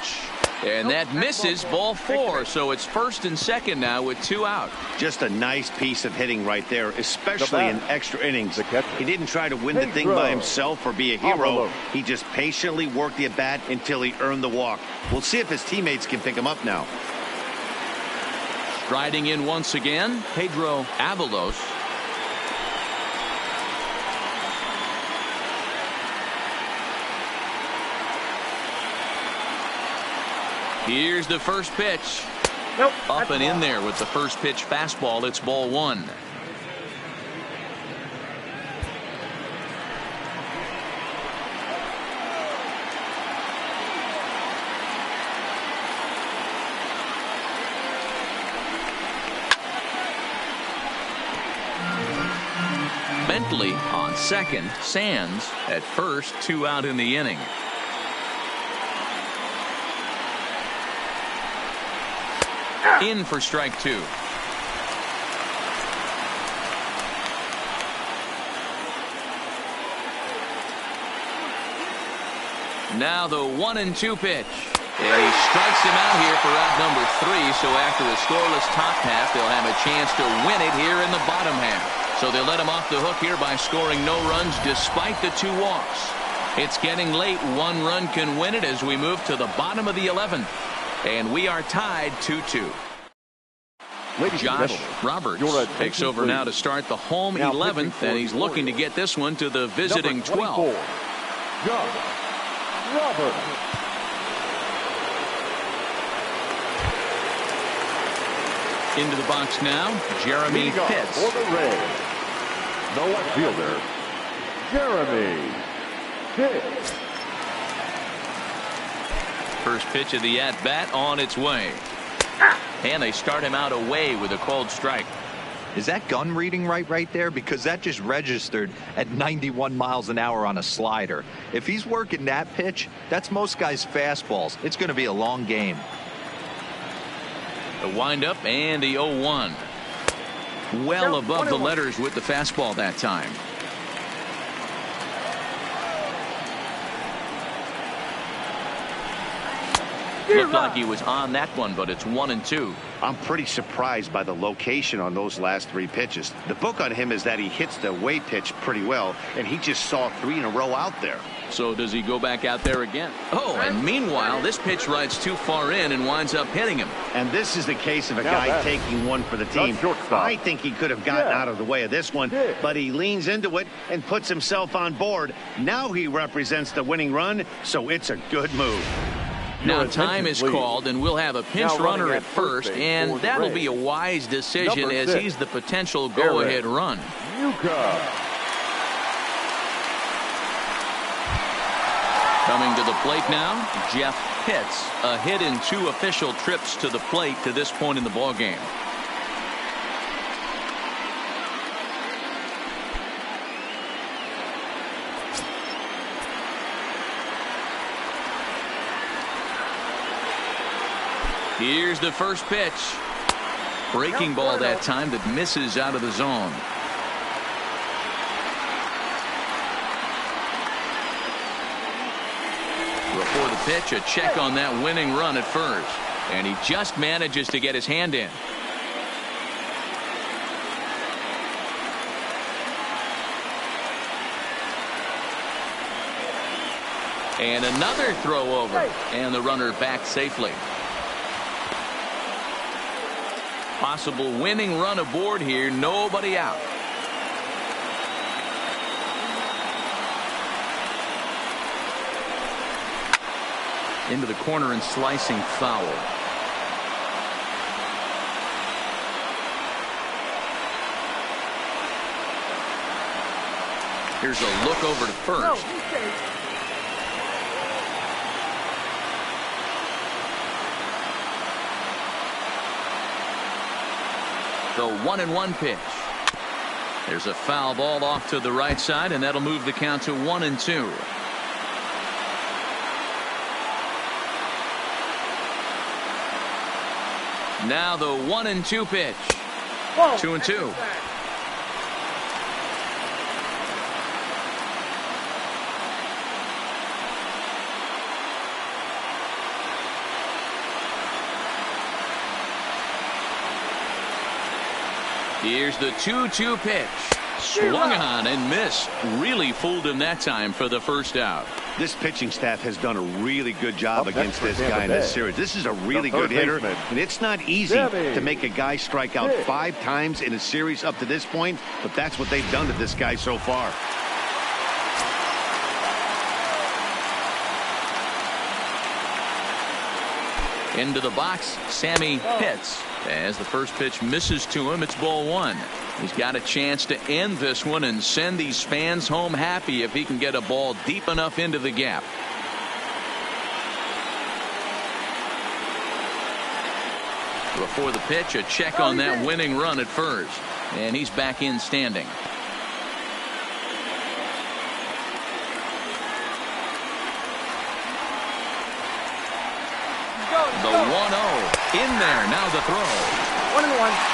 And that misses ball 4, so it's first and second now with 2 out. Just a nice piece of hitting right there, especially in extra innings. He didn't try to win the thing by himself or be a hero. He just patiently worked the at-bat until he earned the walk. We'll see if his teammates can pick him up now. Striding in once again, Pedro Avalos. Here's the first pitch. Up and in there with the first pitch fastball. It's ball 1. Bentley on second. Sands at first. 2 out in the inning. In for strike 2. Now the 1-2 pitch. And he strikes him out here for out number 3. So after a scoreless top half, they'll have a chance to win it here in the bottom half. So they let him off the hook here by scoring no runs despite the 2 walks. It's getting late. 1 run can win it as we move to the bottom of the 11th. And we are tied 2-2. Josh Roberts takes over now to start the home 11th, and he's looking to get this one to the visiting 12. Josh Roberts. Into the box now, Jeremy Pitts. For the Rays, the left fielder, Jeremy Pitts. First pitch of the at-bat on its way. And they start him out away with a called strike. Is that gun reading right there? Because that just registered at 91 miles an hour on a slider. If he's working that pitch, that's most guys' fastballs. It's going to be a long game. The windup and the 0-1. Well above the letters with the fastball that time. Looked like he was on that one, but it's 1-2. I'm pretty surprised by the location on those last 3 pitches. The book on him is that he hits the away pitch pretty well, and he just saw 3 in a row out there. So does he go back out there again? Oh, and meanwhile, this pitch rides too far in and winds up hitting him. And this is the case of a guy taking one for the team. I think he could have gotten out of the way of this one, but he leans into it and puts himself on board. Now he represents the winning run, so it's a good move. Now time is called, and we'll have a pinch runner at first, and that'll be a wise decision as he's the potential go-ahead run. Coming to the plate now, Jeff Pitts. A hit in 2 official trips to the plate to this point in the ballgame. Here's the first pitch. Breaking ball that time that misses out of the zone. Before the pitch, a check on that winning run at first. And he just manages to get his hand in. And another throw over. And the runner back safely. Possible winning run aboard here. Nobody out. Into the corner and slicing foul. Here's a look over to first. The 1-1 pitch. There's a foul ball off to the right side, and that'll move the count to 1-2. Now the 1-2 pitch. 2-2. Here's the 2-2 pitch. Swung on and missed. Really fooled him that time for the first out. This pitching staff has done a really good job against this guy in this series. This is a really good hitter, and it's not easy to make a guy strike out 5 times in a series up to this point, but that's what they've done to this guy so far. Into the box, Sammy Pitts. As the first pitch misses to him, it's ball 1. He's got a chance to end this one and send these fans home happy if he can get a ball deep enough into the gap. Before the pitch, a check on that winning run at first. And he's back in standing. The 1-0 in there. Now the throw. 1-1.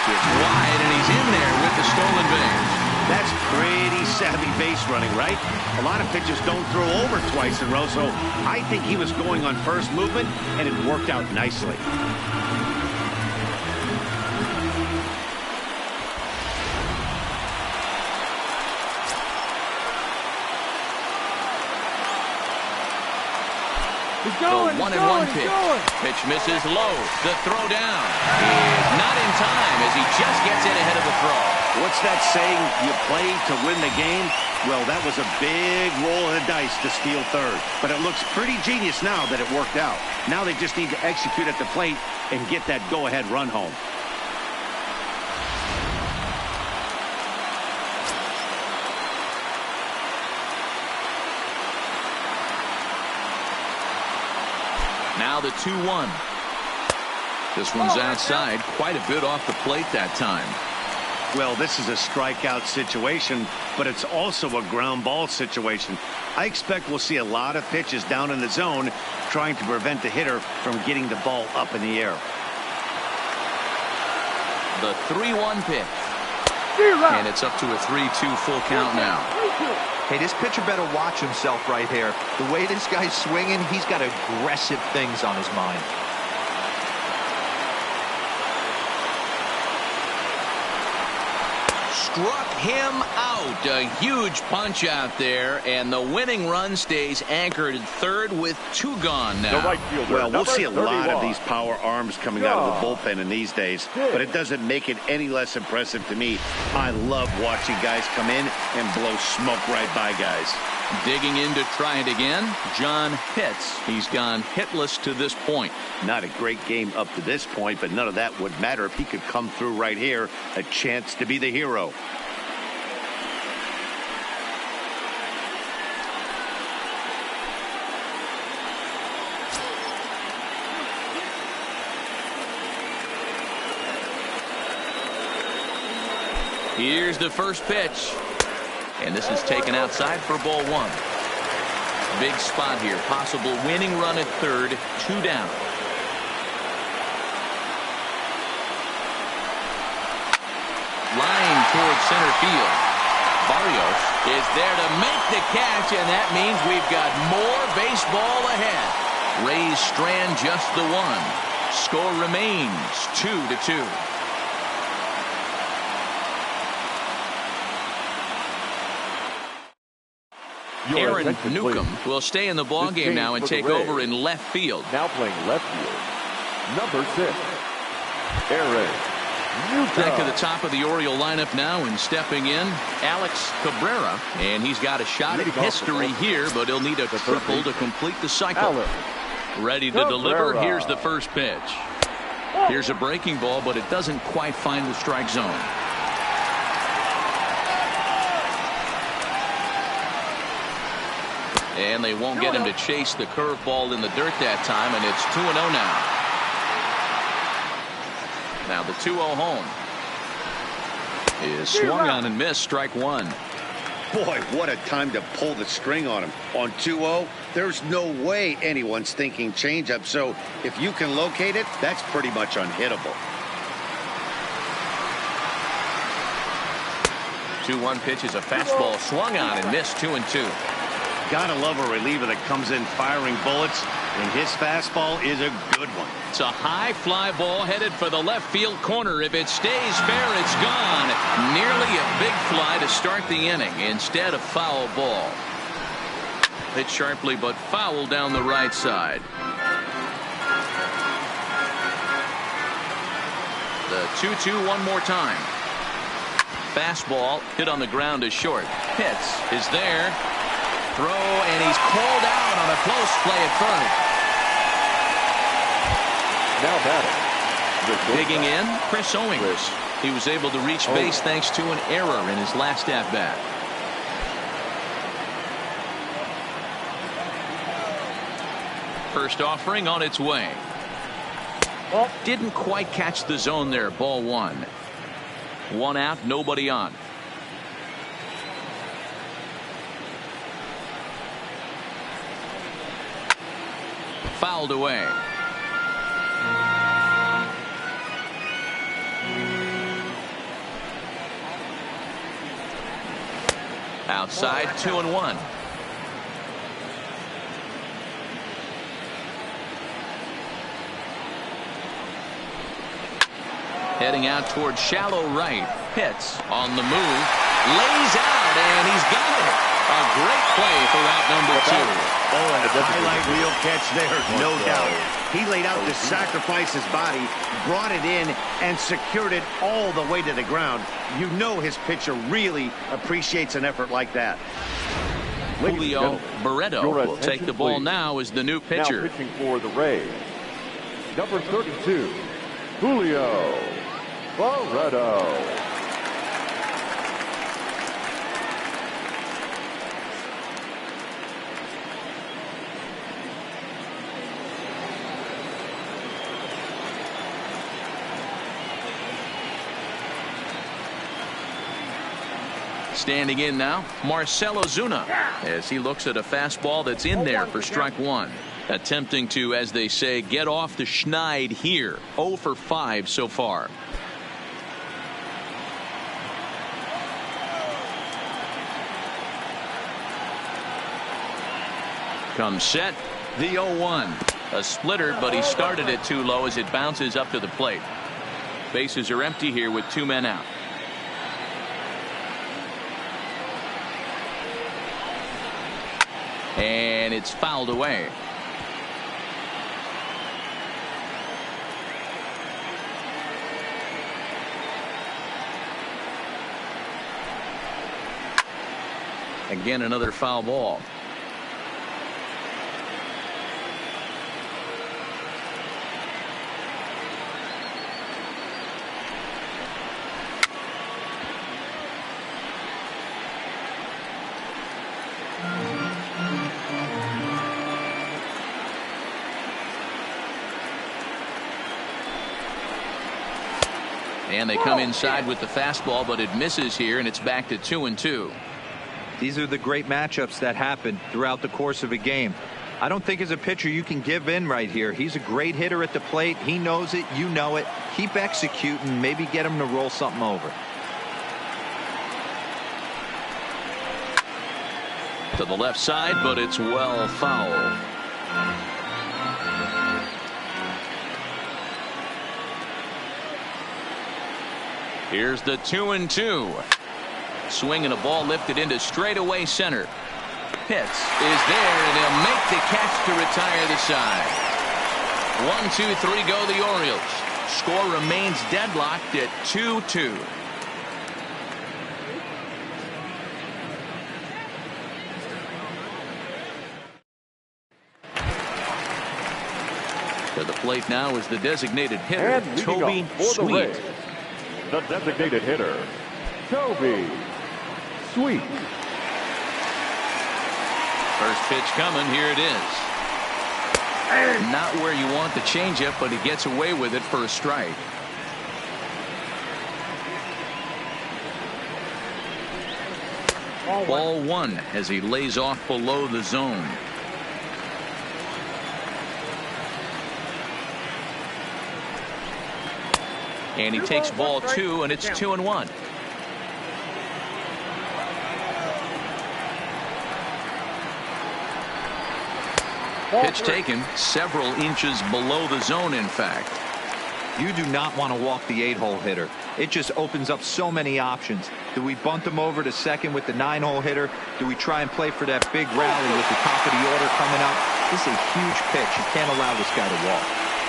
It's wide, and he's in there with the stolen base. That's pretty savvy base running, right? A lot of pitchers don't throw over twice in a row, so I think he was going on first movement, and it worked out nicely. The 1-1 pitch. Pitch misses low. The throw down is not in time as he just gets in ahead of the throw. What's that saying? You play to win the game? Well, that was a big roll of the dice to steal third. But it looks pretty genius now that it worked out. Now they just need to execute at the plate and get that go-ahead run home. Now the 2-1. This one's outside, quite a bit off the plate that time. Well, this is a strikeout situation, but it's also a ground ball situation. I expect we'll see a lot of pitches down in the zone trying to prevent the hitter from getting the ball up in the air. The 3-1 pitch. And it's up to a 3-2 full count now. Hey, this pitcher better watch himself right here. The way this guy's swinging, he's got aggressive things on his mind. Struck him out. A huge punch out there, and the winning run stays anchored at third with 2 gone now. The right fielder, well, we'll see a 31. lot of these power arms coming out of the bullpen in these days, but it doesn't make it any less impressive to me. I love watching guys come in and blow smoke right by guys. Digging in to try it again, John Hitz. He's gone hitless to this point. Not a great game up to this point, but none of that would matter if he could come through right here. A chance to be the hero. Here's the first pitch. And this is taken outside for ball 1. Big spot here. Possible winning run at third. 2 down. Line towards center field. Barrios is there to make the catch, and that means we've got more baseball ahead. Rays strand just the 1. Score remains 2-2. Aaron Newcomb will stay in the ballgame now and take over in left field. Now playing left field, number 6, Aaron Newcomb. Back to the top of the Oriole lineup now, and stepping in, Alex Cabrera. And he's got a shot at history here, but he'll need a triple to complete the cycle. Ready to deliver. Here's the first pitch. Here's a breaking ball, but it doesn't quite find the strike zone. And they won't get him to chase the curveball in the dirt that time, and it's 2-0 now. Now the 2-0 home is swung on and missed, strike 1. Boy, what a time to pull the string on him. On 2-0, there's no way anyone's thinking changeup, so if you can locate it, that's pretty much unhittable. 2-1 pitch is a fastball swung on and missed, 2-2. Gotta love a reliever that comes in firing bullets, and his fastball is a good one. It's a high fly ball headed for the left field corner. If it stays fair, it's gone. Nearly a big fly to start the inning instead of foul ball. Hit sharply but foul down the right side. The 2-2 one more time. Fastball hit on the ground is short. Pitts is there. Throw, and he's called out on a close play at third. Now batting. Digging in, Chris Owings. He was able to reach base thanks to an error in his last at bat. First offering on its way. Didn't quite catch the zone there. Ball 1. 1 out, nobody on. Fouled away. outside, 2-1. Heading out towards shallow right. Pitts on the move. Lays out, and he's got it. A great play for route number 2. Oh, and a highlight reel catch there, no doubt. He laid out to sacrifice his body, brought it in, and secured it all the way to the ground. You know his pitcher really appreciates an effort like that. Julio Barreto will take the ball now as the new pitcher. Now pitching for the Rays, number 32, Julio Barreto. Standing in now, Marcell Ozuna, as he looks at a fastball that's in there for strike 1. Attempting to, as they say, get off the schneid here. 0 for 5 so far. Comes set, the 0-1. A splitter, but he started it too low as it bounces up to the plate. Bases are empty here with 2 men out. And it's fouled away. Again, another foul ball. And they come inside with the fastball, but it misses here, and it's back to 2-2. These are the great matchups that happen throughout the course of a game. I don't think as a pitcher you can give in right here. He's a great hitter at the plate. He knows it. You know it. Keep executing. Maybe get him to roll something over. To the left side, but it's well fouled. Here's the 2-2. Swing and a ball lifted into straightaway center. Pitts is there, and he'll make the catch to retire the side. 1-2-3 go the Orioles. Score remains deadlocked at 2-2. To the plate now is the designated hitter, Toby Sweet. The designated hitter, Toby Sweet. First pitch coming. Here it is. Not where you want the changeup, but he gets away with it for a strike. Ball 1 as he lays off below the zone. And he takes ball 2, and it's 2-1. Pitch taken several inches below the zone, in fact. You do not want to walk the 8-hole hitter. It just opens up so many options. Do we bunt him over to second with the 9-hole hitter? Do we try and play for that big rally with the top of the order coming up? This is a huge pitch. You can't allow this guy to walk.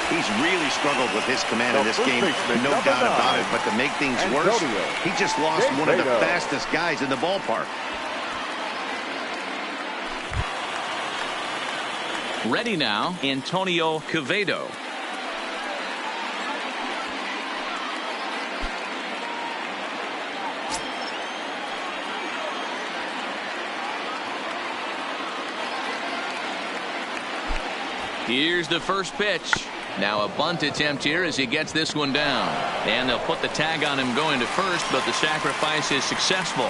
He's really struggled with his command in this game, no doubt about it. But to make things worse, he just lost one of the fastest guys in the ballpark. Ready now, Antonio Quevedo. Here's the first pitch. Now a bunt attempt here as he gets this one down. And they'll put the tag on him going to first, but the sacrifice is successful.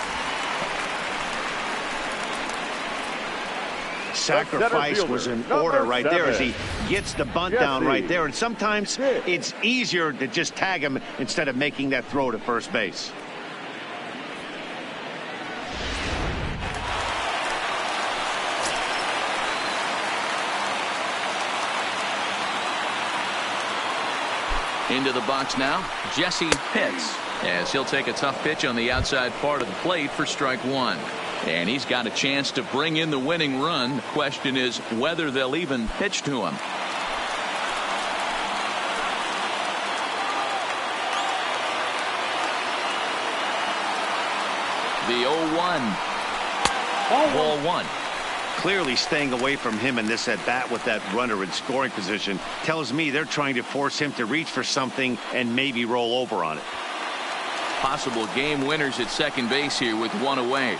Sacrifice was in order right there as he gets the bunt down right there. And sometimes it's easier to just tag him instead of making that throw to first base. Into the box now, Jesse Pitts, as he'll take a tough pitch on the outside part of the plate for strike one. And he's got a chance to bring in the winning run. The question is whether they'll even pitch to him. The 0-1. Ball one. Clearly staying away from him in this at-bat with that runner in scoring position tells me they're trying to force him to reach for something and maybe roll over on it. Possible game winners at second base here with one away.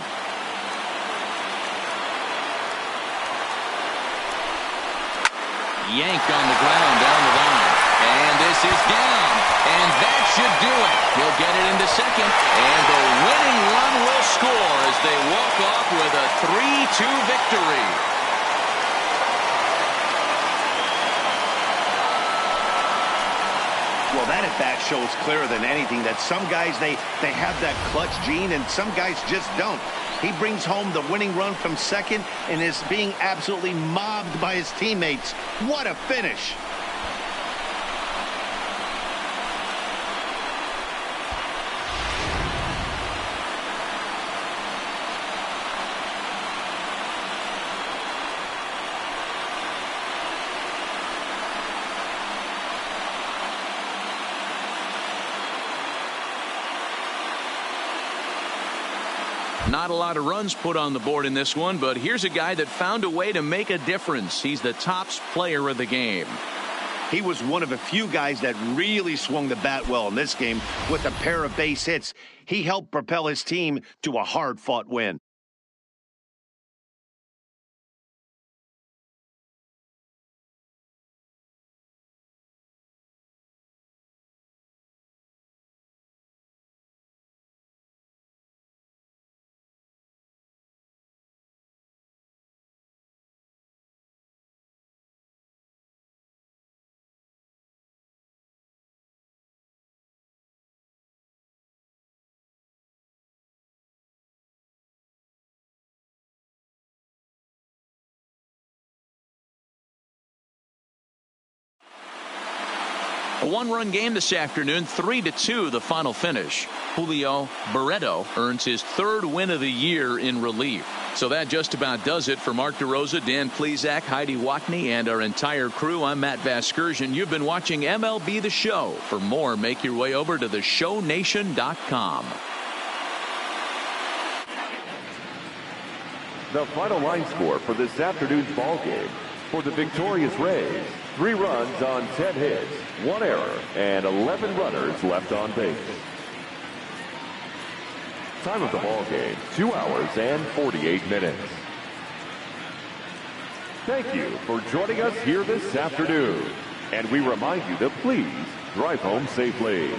Yanked on the ground down the line. And this is down. And that should do it. He'll get it into second. And the winning run will score as they walk off with a 3-2 victory. Well, that at-bat shows clearer than anything that some guys, they have that clutch gene and some guys just don't. He brings home the winning run from second and is being absolutely mobbed by his teammates. What a finish. Not a lot of runs put on the board in this one, but here's a guy that found a way to make a difference. He's the tops player of the game. He was one of a few guys that really swung the bat well in this game with a pair of base hits. He helped propel his team to a hard-fought win. A one-run game this afternoon, 3-2 the final finish. Julio Barreto earns his third win of the year in relief. So that just about does it for Mark DeRosa, Dan Plesac, Heidi Watney, and our entire crew. I'm Matt Vasgersian. You've been watching MLB The Show. For more, make your way over to theshownation.com. The final line score for this afternoon's ball game. For the victorious Rays, 3 runs on 10 hits, 1 error, and 11 runners left on base. Time of the ball game, 2 hours and 48 minutes. Thank you for joining us here this afternoon. And we remind you to please drive home safely.